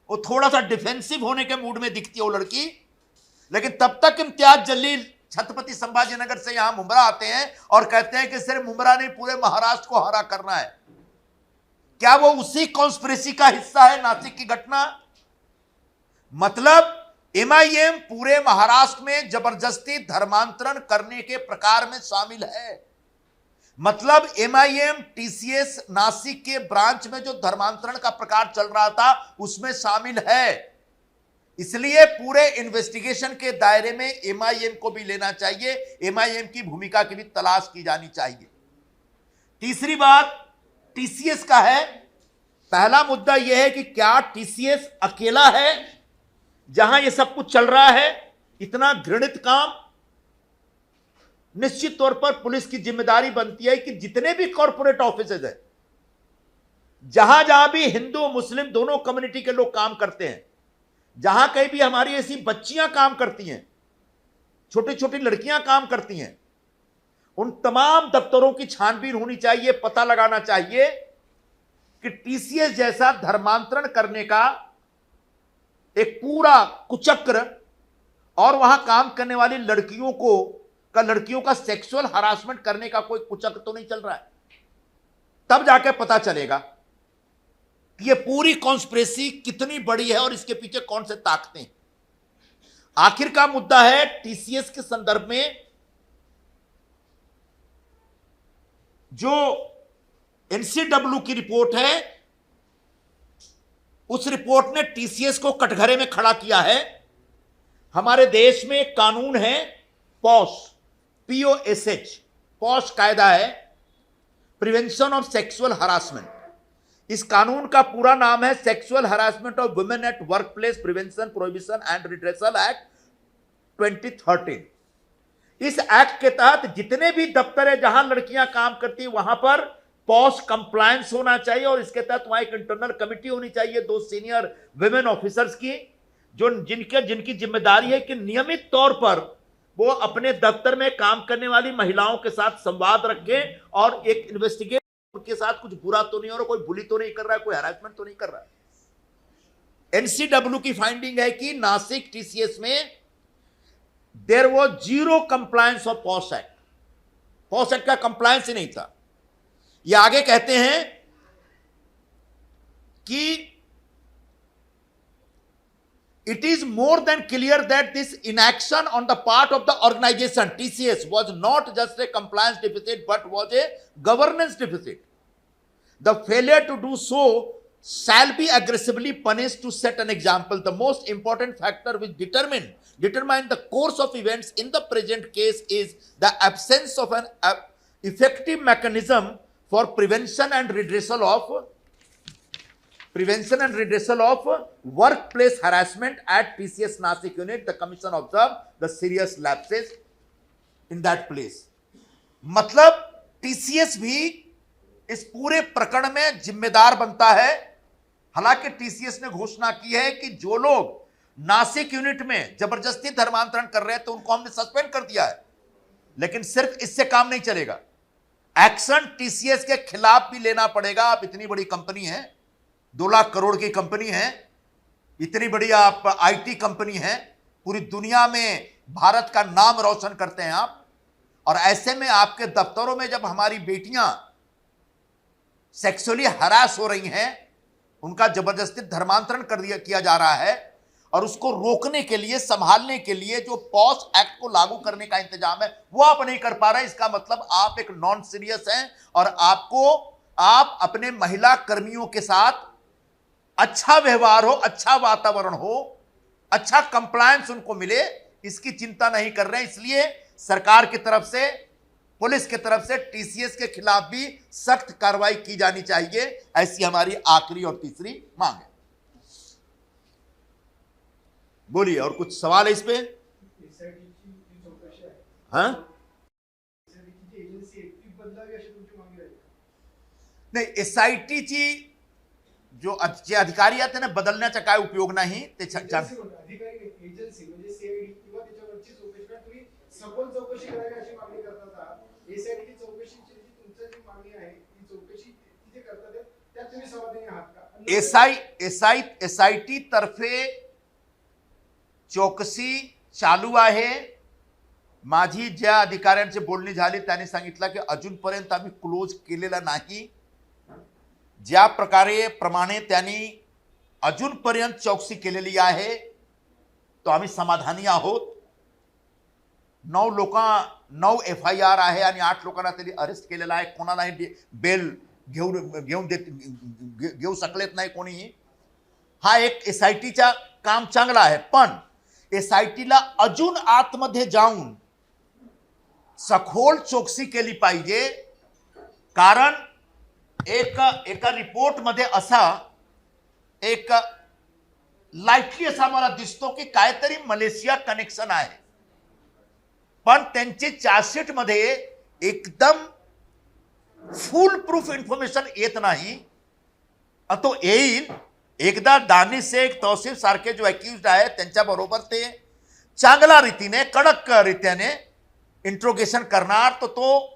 वो थोड़ा सा डिफेंसिव होने के मूड में दिखती है वो लड़की, लेकिन तब तक इम्तियाज जलील छत्रपति संभाजीनगर से यहां मुंब्रा आते हैं और कहते हैं कि सिर्फ मुंब्रा नहीं, पूरे महाराष्ट्र को हरा करना है. क्या वो उसी कॉन्स्पिरेसी का हिस्सा है नासिक की घटना? मतलब MIM पूरे महाराष्ट्र में जबरदस्ती धर्मांतरण करने के प्रकार में शामिल है. मतलब MIM TCS नासिक के ब्रांच में जो धर्मांतरण का प्रकार चल रहा था उसमें शामिल है. इसलिए पूरे इन्वेस्टिगेशन के दायरे में MIM को भी लेना चाहिए, MIM की भूमिका की भी तलाश की जानी चाहिए. तीसरी बात TCS का है. पहला मुद्दा यह है कि क्या TCS अकेला है जहां यह सब कुछ चल रहा है, इतना घृणित काम? निश्चित तौर पर पुलिस की जिम्मेदारी बनती है कि जितने भी कॉरपोरेट ऑफिसेज है, जहां जहां भी हिंदू मुस्लिम दोनों कम्युनिटी के लोग काम करते हैं, जहां कहीं भी हमारी ऐसी बच्चियां काम करती हैं, छोटी छोटी लड़कियां काम करती हैं, उन तमाम दफ्तरों की छानबीन होनी चाहिए। पता लगाना चाहिए कि टीसीएस जैसा धर्मांतरण करने का एक पूरा कुचक्र और वहां काम करने वाली लड़कियों का सेक्सुअल हरासमेंट करने का कोई कुचक्र तो नहीं चल रहा है। तब जाके पता चलेगा कि ये पूरी कॉन्स्पिरेसी कितनी बड़ी है और इसके पीछे कौन से ताकतें हैं। आखिर का मुद्दा है टीसीएस के संदर्भ में जो एनसीडब्ल्यू की रिपोर्ट है, उस रिपोर्ट ने टीसीएस को कटघरे में खड़ा किया है। हमारे देश में एक कानून है POSH, पॉश कायदा है, प्रिवेंशन ऑफ सेक्सुअल हरासमेंट। इस कानून का पूरा नाम है sexual harassment of women at work place prevention prohibition and redressal act 2013। इस एक्ट के तहत जितने भी दफ्तर है जहां लड़कियां काम करती है वहां पर पॉश कंप्लायंस होना चाहिए और इसके तहत वहां एक इंटरनल कमिटी होनी चाहिए 2 सीनियर विमेन ऑफिसर्स की, जो जिनकी जिम्मेदारी है कि नियमित तौर पर वो अपने दफ्तर में काम करने वाली महिलाओं के साथ संवाद रखें और एक इन्वेस्टिगेट उनके साथ कुछ बुरा तो नहीं हो रहा, कोई बुली तो नहीं कर रहा है, कोई हैरेसमेंट तो नहीं कर रहा है। एनसीडब्ल्यू की फाइंडिंग है कि नासिक टीसीएस में there was 0 compliance of POSH act. POSH act का कंप्लायंस ही नहीं था। ये आगे कहते हैं कि it is more than clear that this inaction on the part of the organization TCS was not just a compliance deficit but was a governance deficit. The failure to do so shall be aggressively punished to set an example. The most important factor which determine the course of events in the present case is the absence of an effective mechanism for prevention and redressal of workplace harassment at TCS Nasik unit. The commission observed the serious lapses in that place. मतलब TCS भी इस पूरे प्रकरण में जिम्मेदार बनता है। हालांकि टीसीएस ने घोषणा की है कि जो लोग नासिक यूनिट में जबरदस्ती धर्मांतरण कर रहे हैं तो उनको हमने सस्पेंड कर दिया है, लेकिन सिर्फ इससे काम नहीं चलेगा, एक्शन टीसीएस के खिलाफ भी लेना पड़ेगा। आप इतनी बड़ी कंपनी है, 2 लाख करोड़ की कंपनी है, इतनी बड़ी आप आईटी कंपनी है, पूरी दुनिया में भारत का नाम रोशन करते हैं आप, और ऐसे में आपके दफ्तरों में जब हमारी बेटियां सेक्सुअली हरास हो रही हैं, उनका जबरदस्ती धर्मांतरण किया जा रहा है, और उसको रोकने के लिए, संभालने के लिए जो पॉश एक्ट को लागू करने का इंतजाम है वो आप नहीं कर पा रहे। इसका मतलब आप एक नॉन सीरियस हैं और आप अपने महिला कर्मियों के साथ अच्छा व्यवहार हो, अच्छा वातावरण हो, अच्छा कंप्लायंस उनको मिले, इसकी चिंता नहीं कर रहे हैं। इसलिए सरकार की तरफ से, पुलिस की तरफ से टीसीएस के खिलाफ भी सख्त कार्रवाई की जानी चाहिए, ऐसी हमारी आखिरी और तीसरी मांग है। बोलिए, और कुछ सवाल है इस पे? हाँ, नाही एसआयटीची जो जे अधिकारी आहेत त्यांना बदलण्याचा काय उपयोग नाही। ते एजन्सी म्हणजे सीआयडी किंवा त्याच्यावरची चौकशी करा, तुम्ही सखोल चौकशी करायला अशी मागणी करतात। एसआयडीची चौकशीची तुमची जी मागणी आहे ती चौकशी ती जे करतात त्यात तुम्ही समाधानी आहात का? एसआयटी तर्फे चौकशी चालू आहे। माझी ज्या अधिकाऱ्यांची बोलणी झाली त्यांनी सांगितलं की अजूनपर्यंत आम्ही क्लोज केलेला नाही। ज्या प्रमाणे त्यांनी अजूनपर्यंत चौकशी केलेली आहे तो आम्ही समाधानी आहोत। 9 FIR आहे आणि 8 लोकांना त्यांनी अरेस्ट केलेला आहे। कोणालाही बेल घेऊ शकलेत नाही कोणीही। हा एक एसआयटीचा काम चांगला आहे, पण एसआयटीला अजून आतमध्ये जाऊन सखोल चौकशी केली पाहिजे। कारण एका रिपोर्ट मध्ये असा एक लाईटली असा मला दिसतो की काहीतरी मलेशिया कनेक्शन आहे। पण त्यांची चार्जशीट मध्ये एकदम फुल प्रूफ इन्फॉर्मेशन येत नाही. तो येईल. एकदा दानिश शेख, तौसिफ सारखे जो अक्यूज्ड आहेत त्यांच्याबरोबर ते चांगल्या रीतीने कडक रीत्याने इंट्रोगेशन करणार, तो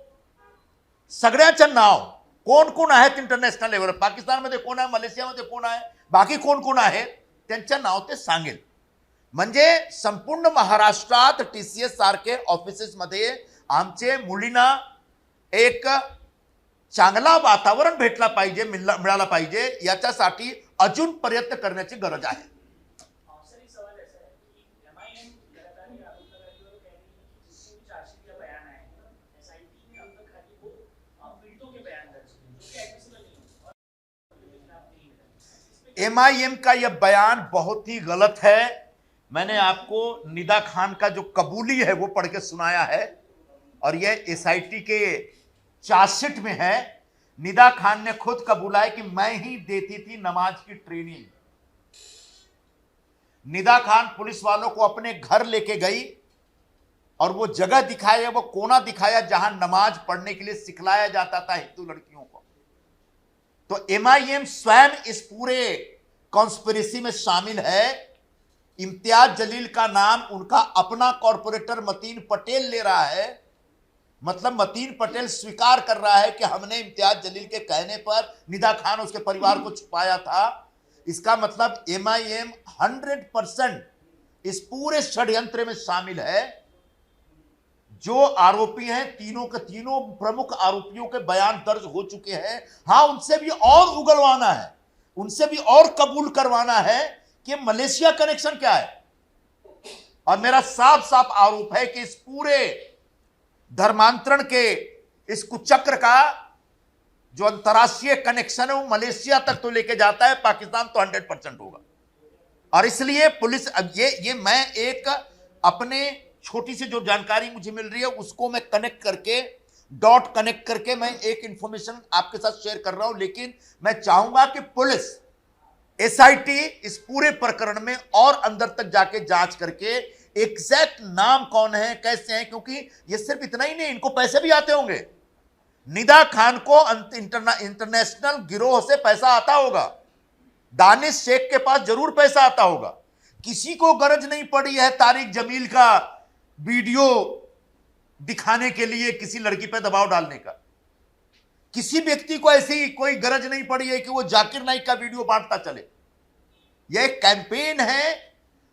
सगळ्याचं नाव कोण कोण आहेत इंटरनॅशनल लेवल, पाकिस्तानमध्ये कोण आहे, मलेशियामध्ये कोण आहे, बाकी कोण कोण आहेत त्यांचं नाव ते सांगेल. म्हणजे संपूर्ण महाराष्ट्रात TCS सारखे ऑफिसेसमध्ये आमचे मुलींना एक चांगला वातावरण भेटला पाहिजे, मिळाला पाहिजे, याच्यासाठी अजून प्रयत्न करण्याची गरज आहे. MIM का यह बयान बहुत ही गलत है. मैंने आपको निदा खान का जो कबूली है वो पढ़ के सुनाया है और यह SIT के चार्जशीट में है. निदा खान ने खुद कबूला है कि मैं ही देती थी नमाज की ट्रेनिंग. निदा खान पुलिस वालों को अपने घर लेके गई और वो जगह दिखाया, वो कोना दिखाया जहां नमाज पढ़ने के लिए सिखलाया जाता था हिंदू लड़कियों को. तो MIM स्वयं इस पूरे कॉन्स्पिरेसी में शामिल है. इम्तियाज जलील का नाम उनका अपना कॉर्पोरेटर मतीन पटेल ले रहा है. मतलब मतीन पटेल स्वीकार कर रहा है कि हमने इम्तियाज जलील के कहने पर निदा खान उसके परिवार को छुपाया था. इसका मतलब MIM 100% इस पूरे षड्यंत्र में शामिल है. जो आरोपी हैं तीनों के तीनों प्रमुख आरोपियों के बयान दर्ज हो चुके हैं. हां, उनसे भी और उगलवाना है, उनसे भी और कबूल करवाना है कि मलेशिया कनेक्शन क्या है. और मेरा साफ साफ आरोप है कि इस पूरे धर्मांतरण के इस कुचक्र का जो अंतरराष्ट्रीय कनेक्शन है वो मलेशिया तक तो लेके जाता है, पाकिस्तान तो 100% होगा. और इसलिए पुलिस ये मैं एक अपने छोटी सी जो जानकारी मुझे मिल रही है उसको मैं कनेक्ट करके डॉट कनेक्ट करके मैं एक इंफॉर्मेशन आपके साथ शेयर कर रहा हूं. लेकिन मैं चाहूंगा कि पुलिस SIT इस पूरे प्रकरण में और अंदर तक जाके जांच करके एग्जैक्ट नाम कौन है, कैसे हैं, क्योंकि ये सिर्फ इतना ही नहीं, इनको पैसे भी आते होंगे. निदा खान को इंटरनेशनल गिरोह से पैसा आता होगा. दानिश शेख के पास जरूर पैसा आता होगा. किसी को गरज नहीं पड़ी है तारिक जमील का वीडियो दिखाने के लिए, किसी लड़की पर दबाव डालने का. किसी व्यक्ति को ऐसी कोई गरज नहीं पड़ी है कि वो जाकिर नाइक का वीडियो बांटता चले. यह एक कैंपेन है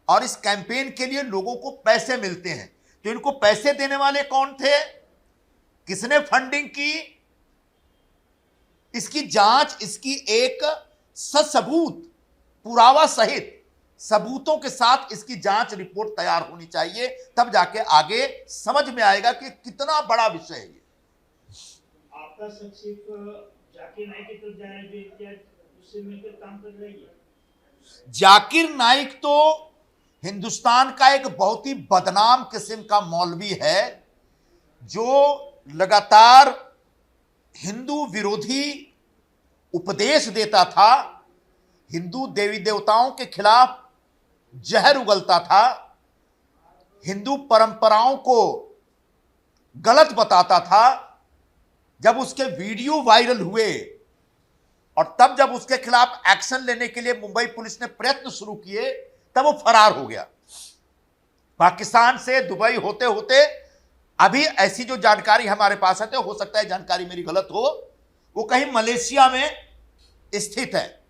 और इस कैंपेन के लिए लोगों को पैसे मिलते हैं. तो इनको पैसे देने वाले कौन थे, किसने फंडिंग की, इसकी जांच, इसकी एक ससबूत पुरावा सहित सबूतों के साथ इसकी जांच रिपोर्ट तैयार होनी चाहिए. तब जाके आगे समझ में आएगा कि कितना बड़ा विषय है ये. आपका सचिव जाकिर नाइक की तरफ जा रहा है, जो इम्तियाज उससे मिलकर काम कर रही है. जाकिर नाइक तो हिंदुस्तान का एक बहुत ही बदनाम किस्म का मौलवी है जो लगातार हिंदू विरोधी उपदेश देता था, हिंदू देवी देवताओं के खिलाफ जहर उगलता था, हिंदू परंपराओं को गलत बताता था. जब उसके वीडियो वायरल हुए और तब जब उसके खिलाफ एक्शन लेने के लिए मुंबई पुलिस ने प्रयत्न शुरू किए, तब वो फरार हो गया. पाकिस्तान से दुबई होते होते अभी ऐसी जो जानकारी हमारे पास है, तो हो सकता है जानकारी मेरी गलत हो, वो कहीं मलेशिया में स्थित है.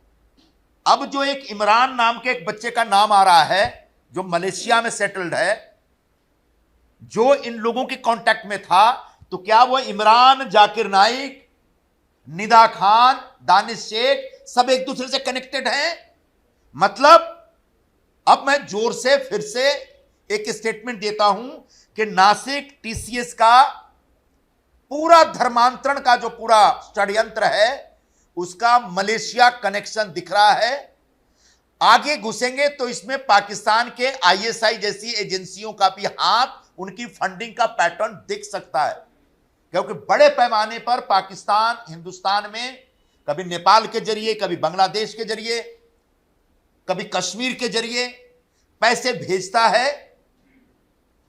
अब जो एक इमरान नाम के एक बच्चे का नाम आ रहा है जो मलेशिया में सेटल्ड है, जो इन लोगों के कांटेक्ट में था, तो क्या वो इमरान, जाकिर नाइक, निदा खान, दानिश शेख सब एक दूसरे से कनेक्टेड हैं? मतलब अब मैं जोर से फिर से एक स्टेटमेंट देता हूं कि नासिक TCS का पूरा धर्मांतरण का जो पूरा षड्यंत्र है उसका मलेशिया कनेक्शन दिख रहा है. आगे घुसेंगे तो इसमें पाकिस्तान के ISI जैसी एजेंसियों का भी हाथ, उनकी फंडिंग का पैटर्न दिख सकता है. क्योंकि बड़े पैमाने पर पाकिस्तान हिंदुस्तान में कभी नेपाल के जरिए, कभी बांग्लादेश के जरिए, कभी कश्मीर के जरिए पैसे भेजता है.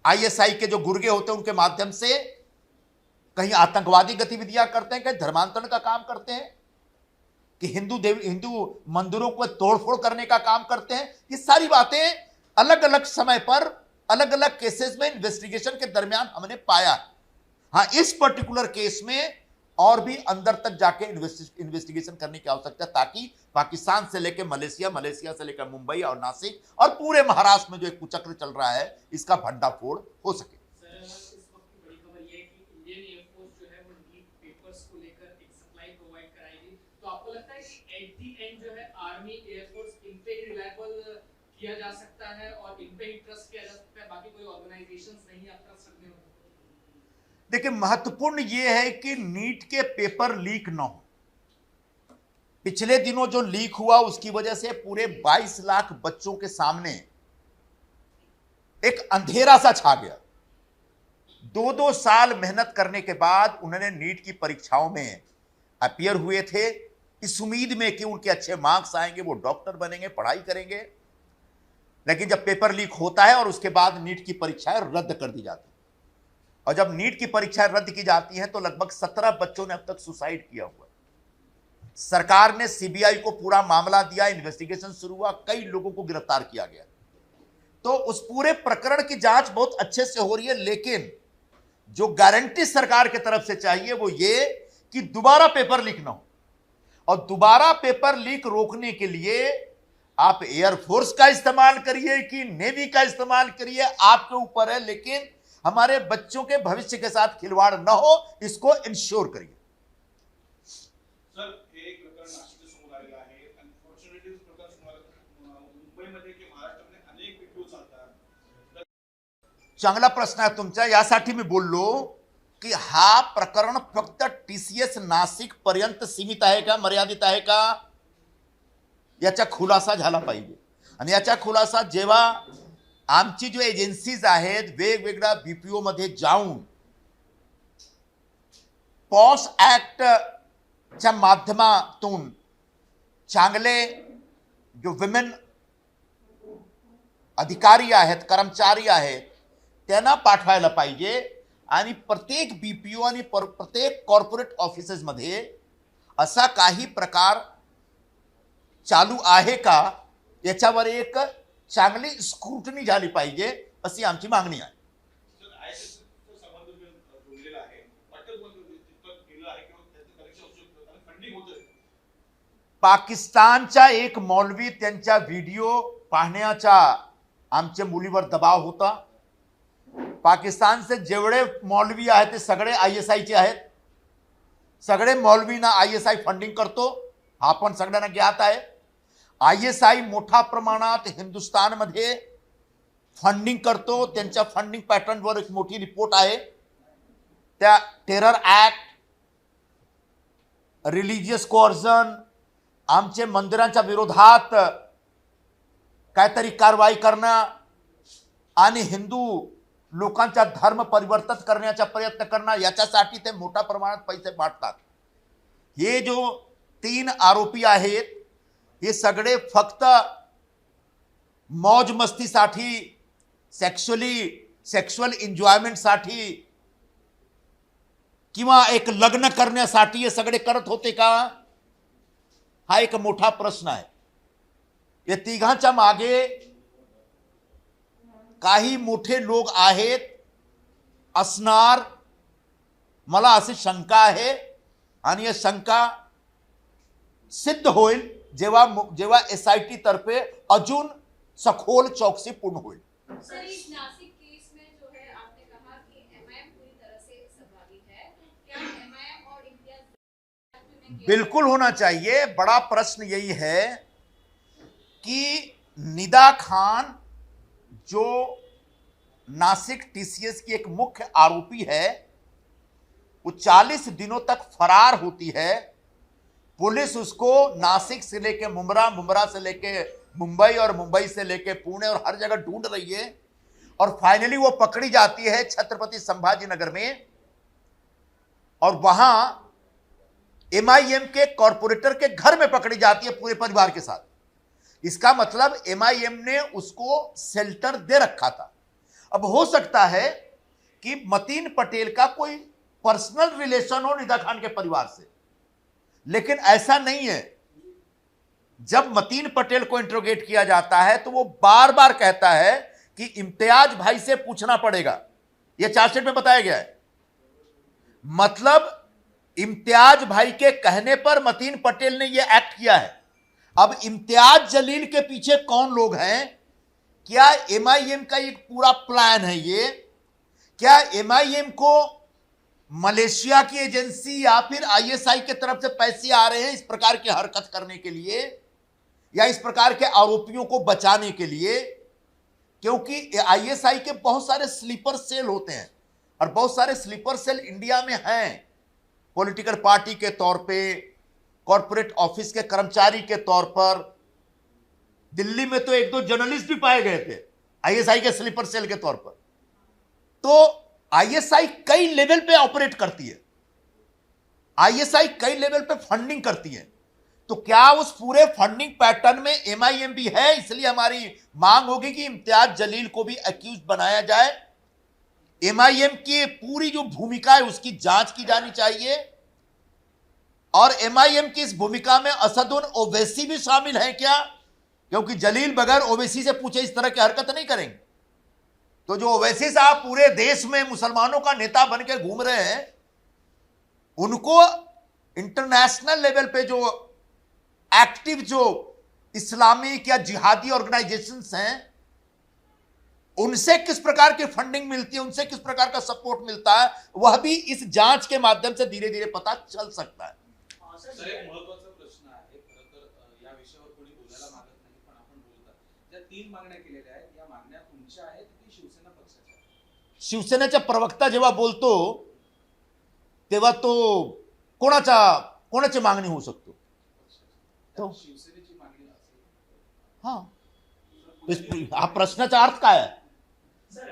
आईएसआई के जो गुर्गे होते हैं उनके माध्यम से कहीं आतंकवादी गतिविधियां करते हैं, कहीं धर्मांतरण का काम करते हैं, कि हिंदू मंदिरों को तोड़फोड़ करने का काम करते हैं। ये सारी बातें अलग अलग समय पर अलग अलग केसेस में इन्वेस्टिगेशन के दरमियान हमने पाया। हाँ, इस पर्टिकुलर केस में और भी अंदर तक जाके इन्वेस्टिगेशन करने की आवश्यकता है, ताकि पाकिस्तान से लेकर मलेशिया, मलेशिया से लेकर मुंबई और नासिक और पूरे महाराष्ट्र में जो एक कुचक्र चल रहा है, इसका भंडाफोड़ हो सके। सर, इस वक्त की बड़ी खबर यह है कि इंडियन एयरफोर्स जो है वो नीट पेपर्स को लेकर एक सप्लाई प्रोवाइड कराएगी। तो आपको लगता है कि एट दी एंड जो है आर्मी, एयरफोर्स इन पे ही रिलायबल किया जा सकता है और इन पे ही ट्रस्ट किया जा सकता है, बाकी कोई ऑर्गेनाइजेशंस नहीं आप ट्रस्ट रखने हो? देखिए, महत्वपूर्ण यह है कि नीट के पेपर लीक न हो। पिछले दिनों जो लीक हुआ उसकी वजह से पूरे 22 लाख बच्चों के सामने एक अंधेरा सा छा गया। 2-2 साल मेहनत करने के बाद उन्होंने नीट की परीक्षाओं में अपीयर हुए थे, इस उम्मीद में कि उनके अच्छे मार्क्स आएंगे, वो डॉक्टर बनेंगे, पढ़ाई करेंगे। लेकिन जब पेपर लीक होता है और उसके बाद नीट की परीक्षाएं रद्द कर दी जाती है, और जब नीट की परीक्षाएं रद्द की जाती हैं तो लगभग 17 बच्चों ने अब तक सुसाइड किया हुआ। सरकार ने सीबीआई को पूरा मामला दिया, इन्वेस्टिगेशन शुरू हुआ, कई लोगों को गिरफ्तार किया गया। तो उस पूरे प्रकरण की जांच बहुत अच्छे से हो रही है, लेकिन जो गारंटी सरकार की तरफ से चाहिए वो ये कि दोबारा पेपर लीक ना हो। और दोबारा पेपर लीक रोकने के लिए आप एयरफोर्स का इस्तेमाल करिए कि नेवी का इस्तेमाल करिए, आपके ऊपर है, लेकिन हमारे बच्चों के भविष्य के साथ खिलवाड़ न हो, इसको इंश्योर करिए। सर, एक प्रकरण नाशिक समोर आलेलं आहे। अनफॉर्च्युनेटली प्रकरण मुंबईमध्ये की महाराष्ट्रामध्ये अनेक व्हिडिओ चालतात। चांगला प्रश्न आहे तुमचा। यासाठी मी बोललो की हा प्रकरण फक्त टीसीएस नाशिक पर्यंत सीमित आहे का, मर्यादित आहे का, याचा खुलासा झाला पाहिजे। आणि याचा खुलासा जेव्हा आमची जो एजन्सीज आहेत वेगवेगळ्या बीपीओ मध्ये जाऊन पॉस ऍक्ट च्या माध्यमातून चांगले जो विमेन अधिकारी आहेत, कर्मचारी आहेत, त्यांना पाठवायला पाहिजे। आणि प्रत्येक बीपीओ आणि प्रत्येक कॉर्पोरेट ऑफिसेस मध्ये असा काही प्रकार चालू आहे का, याच्यावर एक चांगली स्क्रूटनी झाली पाहिजे, अशी आमची मागणी आहे। सर, आयएसएसचा संबंध जोडलेला आहे, अटक तिथं केलं आहे किंवा त्याचं परीक्षा होऊ शकतं आणि फंडिंग होतं। पाकिस्तानचा एक मौलवी त्यांचा व्हिडिओ पाहण्याचा आमच्या मुलीवर दबाव होता। पाकिस्तानचे जेवढे मौलवी आहेत ते सगळे आयएसआयचे आहेत। सगळे मौलवींना आयएसआय फंडिंग करतो, हा पण सगळ्यांना ज्ञात आहे। आयएसआय मोठ्या प्रमाणात हिंदुस्थानमध्ये फंडिंग करतो। त्यांच्या फंडिंग पॅटर्नवर एक मोठी रिपोर्ट आहे। त्या टेरर ऍक्ट, रिलीजियस कोअर्जन, आमचे मंदिरांच्या विरोधात काहीतरी कारवाई करणं आणि हिंदू लोकांचा धर्म परिवर्तन करण्याचा प्रयत्न करणं, याच्यासाठी ते मोठ्या प्रमाणात पैसे वाटतात। हे जो 3 आरोपी आहेत हे सगळे फक्त मौज मस्तीसाठी, सेक्शुअल एन्जॉयमेंटसाठी किंवा एक लग्न करण्यासाठी हे सगळे करत होते का, हा एक मोठा प्रश्न आहे। या तिघांच्या मागे काही मोठे लोक आहेत असणार, मला अशी शंका आहे। आणि ही शंका सिद्ध होईल जेव्हा एसआयटी तर्फे अजून सखोल चौकसी पूर्ण होईल। सर, इस नासिक केस में जो है आपने कहा कि एमआईएम पूरी तरह से सहभागी है, क्या एमआईएम और इम्तियाज बिल्कुल होना चाहिए। बड़ा प्रश्न यही है कि निदा खान जो नासिक टीसीएस की एक मुख्य आरोपी है, वो 40 दिनों तक फरार होती है। पुलिस उसको नासिक से लेके मुंब्रा, मुंब्रा से लेके मुंबई और मुंबई से लेके पुणे और हर जगह ढूंढ रही है, और फाइनली वो पकड़ी जाती है छत्रपति संभाजी नगर में, और वहां एमआईएम के कॉर्पोरेटर के घर में पकड़ी जाती है पूरे परिवार के साथ। इसका मतलब एमआईएम ने उसको शेल्टर दे रखा था। अब हो सकता है कि मतीन पटेल का कोई पर्सनल रिलेशन हो निदा खान के परिवार से, लेकिन ऐसा नहीं है। जब मतीन पटेल को इंट्रोगेट किया जाता है तो वो बार बार कहता है कि इम्तियाज भाई से पूछना पड़ेगा। यह चार्जशीट में बताया गया है। मतलब इम्तियाज भाई के कहने पर मतीन पटेल ने यह एक्ट किया है। अब इम्तियाज जलील के पीछे कौन लोग हैं? क्या एमआईएम का एक पूरा प्लान है ये? क्या एमआईएम को मलेशिया की एजेंसी या फिर आईएसआई के तरफ से पैसे आ रहे हैं इस प्रकार की हरकत करने के लिए, या इस प्रकार के आरोपियों को बचाने के लिए? क्योंकि आईएसआई के बहुत सारे स्लीपर सेल होते हैं और बहुत सारे स्लीपर सेल इंडिया में हैं, पॉलिटिकल पार्टी के तौर पे, कॉर्पोरेट ऑफिस के कर्मचारी के तौर पर। दिल्ली में तो एक दो जर्नलिस्ट भी पाए गए थे आईएसआई के स्लीपर सेल के तौर पर। तो आईएसआई कई लेवल पे ऑपरेट करती है, आईएसआई कई लेवल पे फंडिंग करती है। तो क्या उस पूरे फंडिंग पैटर्न में एमआईएम भी है? इसलिए हमारी मांग होगी कि इम्तियाज जलील को भी अक्यूज बनाया जाए। एमआईएम की पूरी जो भूमिका है उसकी जांच की जानी चाहिए। और एमआईएम की इस भूमिका में असदुद्दीन ओवैसी भी शामिल है क्या? क्योंकि जलील बगैर ओवैसी से पूछे इस तरह की हरकत नहीं करेंगे। तो जो ओवैसी साहब पूरे देश में मुसलमानों का नेता बन के घूम रहे हैं, उनको इंटरनेशनल लेवल पे जो एक्टिव जो इस्लामिक या जिहादी ऑर्गेनाइजेशंस हैं, उनसे किस प्रकार की फंडिंग मिलती है, उनसे किस प्रकार का सपोर्ट मिलता है, वह भी इस जांच के माध्यम से धीरे धीरे पता चल सकता है। सर, एक महत्त्वाचा प्रश्न आहे. खरं तर या विषयावर कोणी बोलायला मागत नाही, पण आपण बोलतात. ज्या 3 मागण्या केलेल्या आहेत, या मागण्या तुमच्या आहेत की शिवसेना पक्षाच्या आहेत? शिवसेनेचा प्रवक्ता जेव्हा बोलतो तेव्हा तो कोणाची मागणी होऊ शकतो? तो शिवसेनेची मागणी असेल. हा प्रश्नाचा अर्थ काय आहे? सर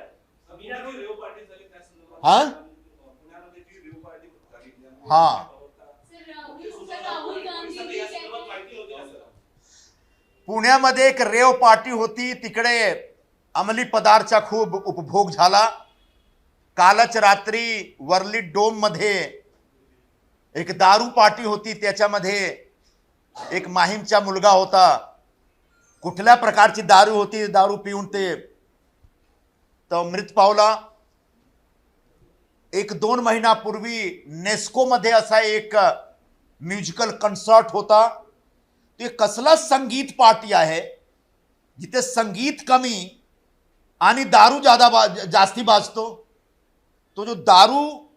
पुण्यामध्ये रेव पार्टी झाली त्या संदर्भात. हा? पुण्यामध्ये जी रेव पार्टी झाली हा. राहुल गांधी भी या कहते संदर्भात हैं माहिती होती का सर? पुण्यामध्ये एक रेव पार्टी होती, तिकडे अंमली पदार्थाचा खूप उपभोग झाला. कालच रात्री वर्ली डोम मध्ये एक दारू पार्टी होती, त्याच्यामध्ये एक माहीमचा मुलगा होता. कुठल्या प्रकारची दारू होती, दारू पिऊन ते तो मृत पावला. 1-2 महिन्यापूर्वी नेस्को मध्ये असा एक म्युझिकल कन्सर्ट होता. ते कसला संगीत पार्टी आहे जिथे संगीत कमी आणि दारू जास्ती बाजतो. तो जो दारू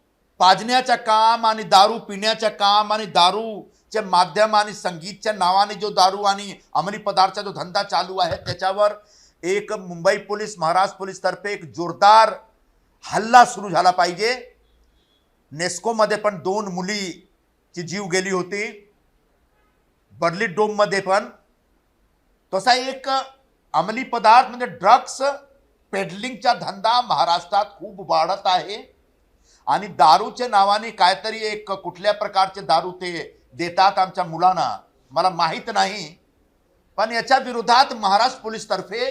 पाजण्याचं काम आणि दारू पिण्याचं काम आणि दारूचे माध्यम आणि संगीतच्या नावाने जो दारू आणि अंमली पदार्थाचा जो धंदा चालू आहे, त्याच्यावर एक मुंबई पोलीस, महाराष्ट्र पोलीस तर्फे एक जोरदार हल्ला सुरू झाला पाहिजे. नेस्को मध्ये पण 2 मुलीची जीव गेली होती. बर्ली डोम मध्ये पण तसा एक अंमली पदार्थ म्हणजे ड्रग्स पेडलिंगचा धंदा महाराष्ट्रात खूप वाढत आहे. आणि दारूच्या नावाने काहीतरी एक कुठल्या प्रकारचे दारू ते देतात आमच्या मुलांना, मला माहित नाही. पण याच्या विरोधात महाराष्ट्र पोलीस तर्फे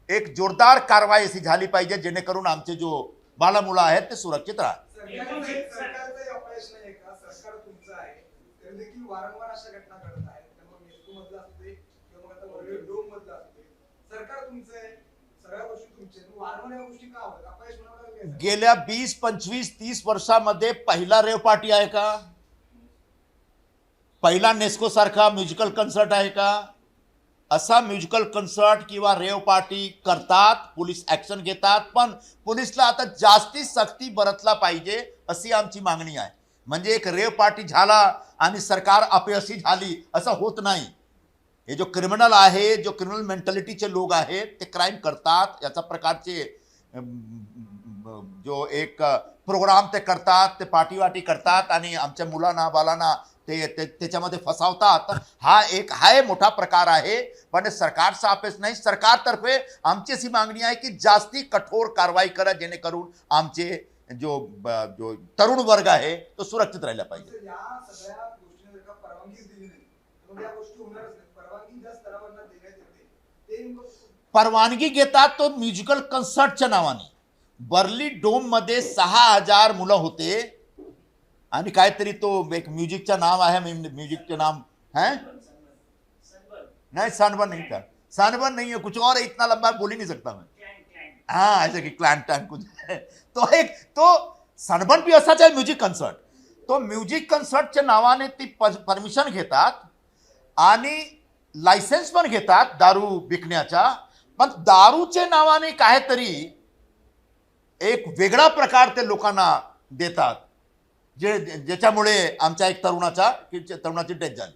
एक जोरदार कारवाई अशी झाली पाहिजे, जेणेकरून आमचे जो बालमुलं आहेत ते सुरक्षित राहतील. सरकारचं अपयश नाही का? सरकार तुमचं आहे, तरी देखील वारंवार अशा घटना घडत आहेत. त्यामुळे मेस्को मधला असू दे किंवा मग आता वर्ली डोम मधला असू दे, सरकार तुमचं आहे, सगळ्या गोष्टी तुमच्या आहेत. वारंवार या गोष्टी का होतात? अपयश म्हणावं लागेल. गेल्या 20, 25, 30 वर्षामध्ये पहिला रेव पार्टी आहे का? पहिला नेस्को सारखा म्युझिकल कन्सर्ट आहे का? असा म्युझिकल कन्सर्ट किंवा रेव पार्टी करतात, पोलीस ऍक्शन घेतात. पण पोलीसला आता जास्ती सक्ती बरतला पाहिजे अशी आमची मागणी आहे. म्हणजे एक रेव पार्टी झाला आणि सरकार अपयशी झाली असं होत नाही. हे जो क्रिमिनल आहे, जो क्रिमिनल मेंटॅलिटीचे लोक आहेत, ते क्राईम करतात. याचा प्रकारचे जो एक प्रोग्राम ते करतात, ते पार्टी वाटी करतात आणि आमच्या मुलांना बालांना ते त्याच्यामध्ये फसावतात. हा एक मोठा प्रकार आहे. पण सरकारचा अपेक्षा नाही. सरकारतर्फे आमची अशी मागणी आहे की जास्ती कठोर कारवाई करा, जेणेकरून आमचे जो तरुण वर्ग आहे तो सुरक्षित राहिला पाहिजे. या सगळ्या गोष्टींना जर का परवानगी दिली नाही तर मग या गोष्टी होणारच नाही. परवानगी ज्या स्तरावर देण्यात येते ते परवानगी घेतात तो म्युझिकल कन्सर्टच्या नावाने. बर्ली डोम मध्ये 6,000 मुलं होते आणि काहीतरी तो एक म्युझिकचं नाव आहे, म्युझिकचं नाम है नहीं, सनबर्न नहीं था, सनबर्न नहीं है, कुछ और है, इतना लंबा बोल ही नहीं सकता मैं. हाँ ऐसे कि क्लैंटन कुछ है. तो सनबर्न भी असाच आहे म्युझिक कन्सर्ट. तो म्युझिक कन्सर्टच्या नावाने ती परमिशन घेतात आणि लायसन्स पण घेतात दारू विकण्याचा. पण दारूच्या नावाने काहीतरी एक वेगळा प्रकार ते लोकांना देतात, ज्याच्यामुळे आमच्या एक तरुणाची डेथ झाली.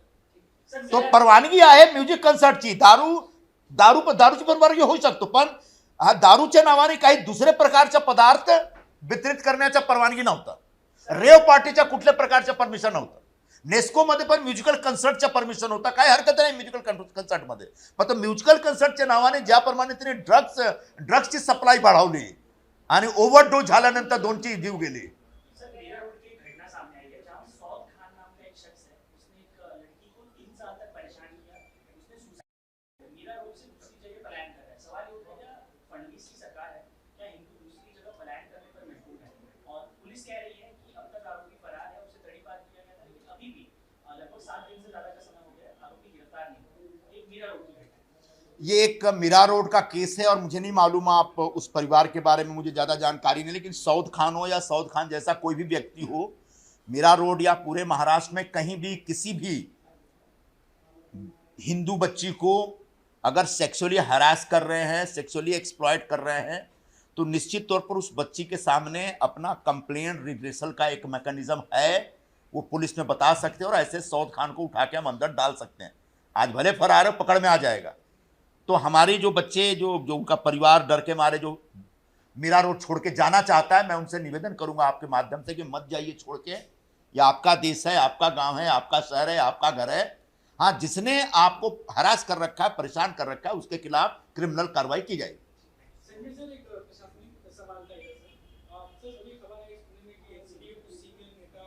तो परवानगी आहे म्युझिक कन्सर्टची. दारूची परवानगी होऊ शकतो, पण हा दारूच्या नावाने काही दुसरे प्रकारचे पदार्थ वितरित करण्याचा परवानगी नव्हता. रेव पार्टीच्या कुठल्या प्रकारचं परमिशन नव्हतं. नेस्कोमध्ये पण म्युझिकल कन्सर्टचं परमिशन होता, काही हरकत नाही म्युझिकल कन्सर्टमध्ये. पण तो म्युझिकल कन्सर्टच्या नावाने ज्याप्रमाणे तिने ड्रग्सची सप्लाय वाढवली आणि ओव्हरडोज झाल्यानंतर 2ची जीव गेले. सर, मीरा रोड की एक घटना सामने आई है जहां सौद खान नाम का एक शख्स है, उसने एक लड़की को 3 साल तक परेशान किया, उसने सुसाइड. मीरा रोड से दूसरी जगह पलायन कर रहा है. सवाल ये उठेगा, फडणवीस की सरकार है, क्या हिंदू दूसरी जगह पलायन करने पर मजबूर है? और पुलिस कह रही है कि अब तक आरोपी फरार है, उसे तड़ीपार किया गया था, लेकिन अभी भी लगभग 7 दिन से ज्यादा का समय हो गया, आरोपी गिरफ्तार नहीं हुए. एक मीरा रोड की घटना. ये एक मीरा रोड का केस है और मुझे नहीं मालूम आप उस परिवार के बारे में, मुझे ज़्यादा जानकारी नहीं, लेकिन सऊद खान हो या सऊद खान जैसा कोई भी व्यक्ति हो, मीरा रोड या पूरे महाराष्ट्र में कहीं भी किसी भी हिंदू बच्ची को अगर सेक्सुअली हरास कर रहे हैं, सेक्सुअली एक्सप्लॉइट कर रहे हैं, तो निश्चित तौर पर उस बच्ची के सामने अपना कंप्लेंट रिड्रेसल का एक मैकेनिज्म है, वो पुलिस में बता सकते हैं और ऐसे सऊद खान को उठा के हम अंदर डाल सकते हैं. आज भले फरार हो, पकड़ में आ जाएगा. तो हमारी जो बच्चे जो उनका परिवार डर के मारे जो मीरा रोड छोड़ के जाना चाहता है, मैं उनसे निवेदन करूंगा आपके माध्यम से कि मत जाइए छोड़ के. ये आपका देश है, आपका गांव है, आपका शहर है, आपका घर है. हाँ, जिसने आपको हरास कर रखा है, परेशान कर रखा है, उसके खिलाफ क्रिमिनल कार्रवाई की जाएगी. संजय सर, एक प्रशासनिक सवाल था इधर सर. अभी खबर आई सुनने में कि एनसीपी के कुछ सीनियर नेता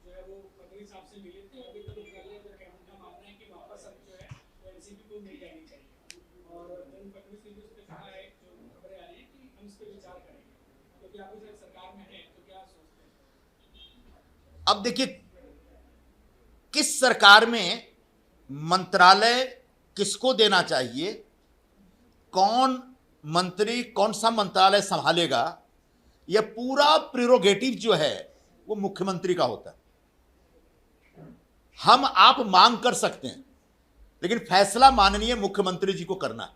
जो है वो फडणवीस साहब से मिले थे. अभी तक उनका मानना है कि वापस अब जो है वो एनसीपी को मिल जानी चाहिए. और फडणवीस ने भी उस पर कहा है, जो खबरें आ रही है कि हम इस पर विचार करेंगे, क्योंकि आप इस सरकार में हैं, तो क्या सोचते हैं? अब देखिए, किस सरकार में मंत्रालय किसको देना चाहिए, कौन मंत्री कौन सा मंत्रालय संभालेगा, यह पूरा प्रेरोगेटिव जो है वो मुख्यमंत्री का होता है. हम आप मांग कर सकते हैं, लेकिन फैसला माननीय मुख्यमंत्री जी को करना है.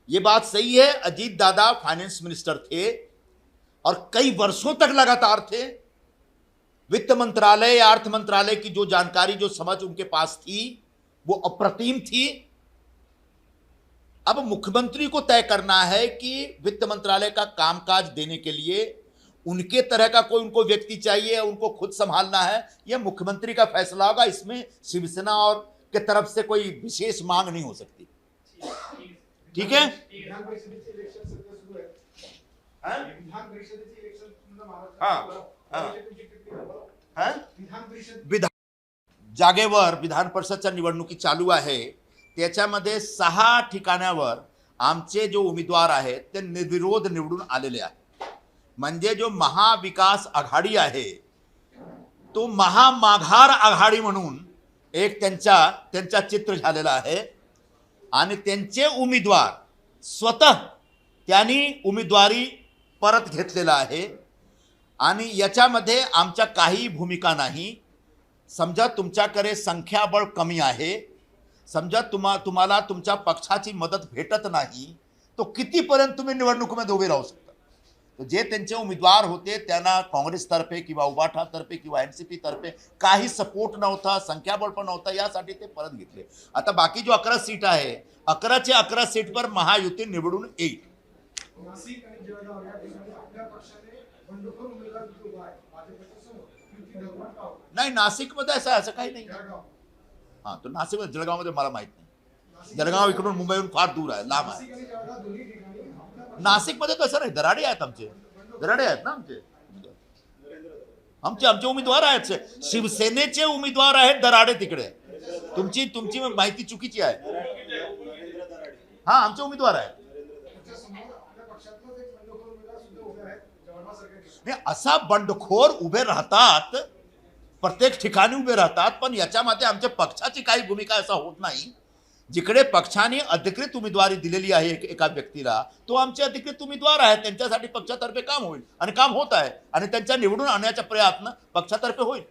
यह बात सही है, अजीत दादा फाइनेंस मिनिस्टर थे और कई वर्षों तक लगातार थे. वित्त मंत्रालय या अर्थ मंत्रालय की जो जानकारी, जो समझ उनके पास थी, वो अप्रतिम थी. अब मुख्यमंत्री को तय करना है कि वित्त मंत्रालय का कामकाज देने के लिए उनके तरह का कोई उनको व्यक्ति चाहिए, उनको खुद संभालना है. यह मुख्यमंत्री का फैसला होगा. इसमें शिवसेना और के तरफ से कोई विशेष मांग नहीं हो सकती. ठीक है. विधान परिषदेचे इलेक्शन सध्या सुरू आहे. विधान परिषदेचे इलेक्शन पूर्ण हाँ, महाराष्ट्रात हाँ. विधान परिषद जागेवर विधान परिषदच्या निवडणुकी चालू आहे. त्याच्यामध्ये 6 ठिकाणावर आमचे जो उमेदवार आहेत ते निर्विरोध निवडून आलेले आहेत. म्हणजे जो महाविकास आघाडी आहे तो महामाघार आघाडी म्हणून एक त्यांचा चित्र झालेला आहे आणि त्यांचे उमेदवार स्वतः त्यांनी उमेदवारी परत घेतलेला आहे. आणि याच्यामध्ये आमच्या काही भूमिका नाही. समजा तुमच्याकडे संख्याबळ कमी आहे, समजा तुम्हाला तुमच्या पक्षाची मदत भेटत नाही, तो कितीपर्यंत तुम्ही निवडणुकीमध्ये उभे राहू शकता. तर जे त्यांचे उमेदवार होते त्यांना काँग्रेसतर्फे किंवा उबाठातर्फे किंवा एनसीपी तर्फे काही सपोर्ट नव्हता, संख्याबळ पण नव्हता, यासाठी ते परत घेतले. आता बाकी जो 11 सीट आहे, 11चे 11 सीटवर महायुती निवडून येईल. नाशिक आणि जळगाव या ठिकाणी आपल्या पक्षाने बंडखोर उमेदवार उभा आहे भाजपच्या समोर. युती धर्मात का होत? नाही, नाशिकमध्ये असं काही नाही. जळगाव हां, तो नाशिकमध्ये, जळगावमध्ये मला माहीत नाही. जळगाव इकडून मुंबईहून फार दूर आहे, लांब आहे. नाशिक आणि जळगाव दोन्ही ठिकाणी आपल्या पक्षाने नाशिकमध्ये तसं नाही, दराडे आहेत आमचे, दराडे आहेत ना आमचे उमेदवार आहेत. शिवसेनेचे उमेदवार आहेत दराडे तिकडे. तुमची माहिती चुकीची आहे. हा आमचे उमेदवार आहेत. तुमच्या समोर आपल्या पक्षातलाच एक बंडखोर उमेदवार सुद्धा उभे आहेत जळगावसारख्या ठिकाणी. नाही, असा बंडखोर उभे राहतात, प्रत्येक ठिकाणी उभे राहतात, पण याच्यामध्ये आमच्या पक्षाची काही भूमिका असा होत नाही. जिकडे पक्षाने अधिकृत उमेदवारी दिलेली आहे एका व्यक्तीला, तो आमचे अधिकृत उमेदवार आहेत, त्यांच्यासाठी पक्षातर्फे काम होईल आणि काम होत आहे आणि त्यांच्या निवडून आणण्याचा प्रयत्न पक्षातर्फे होईल.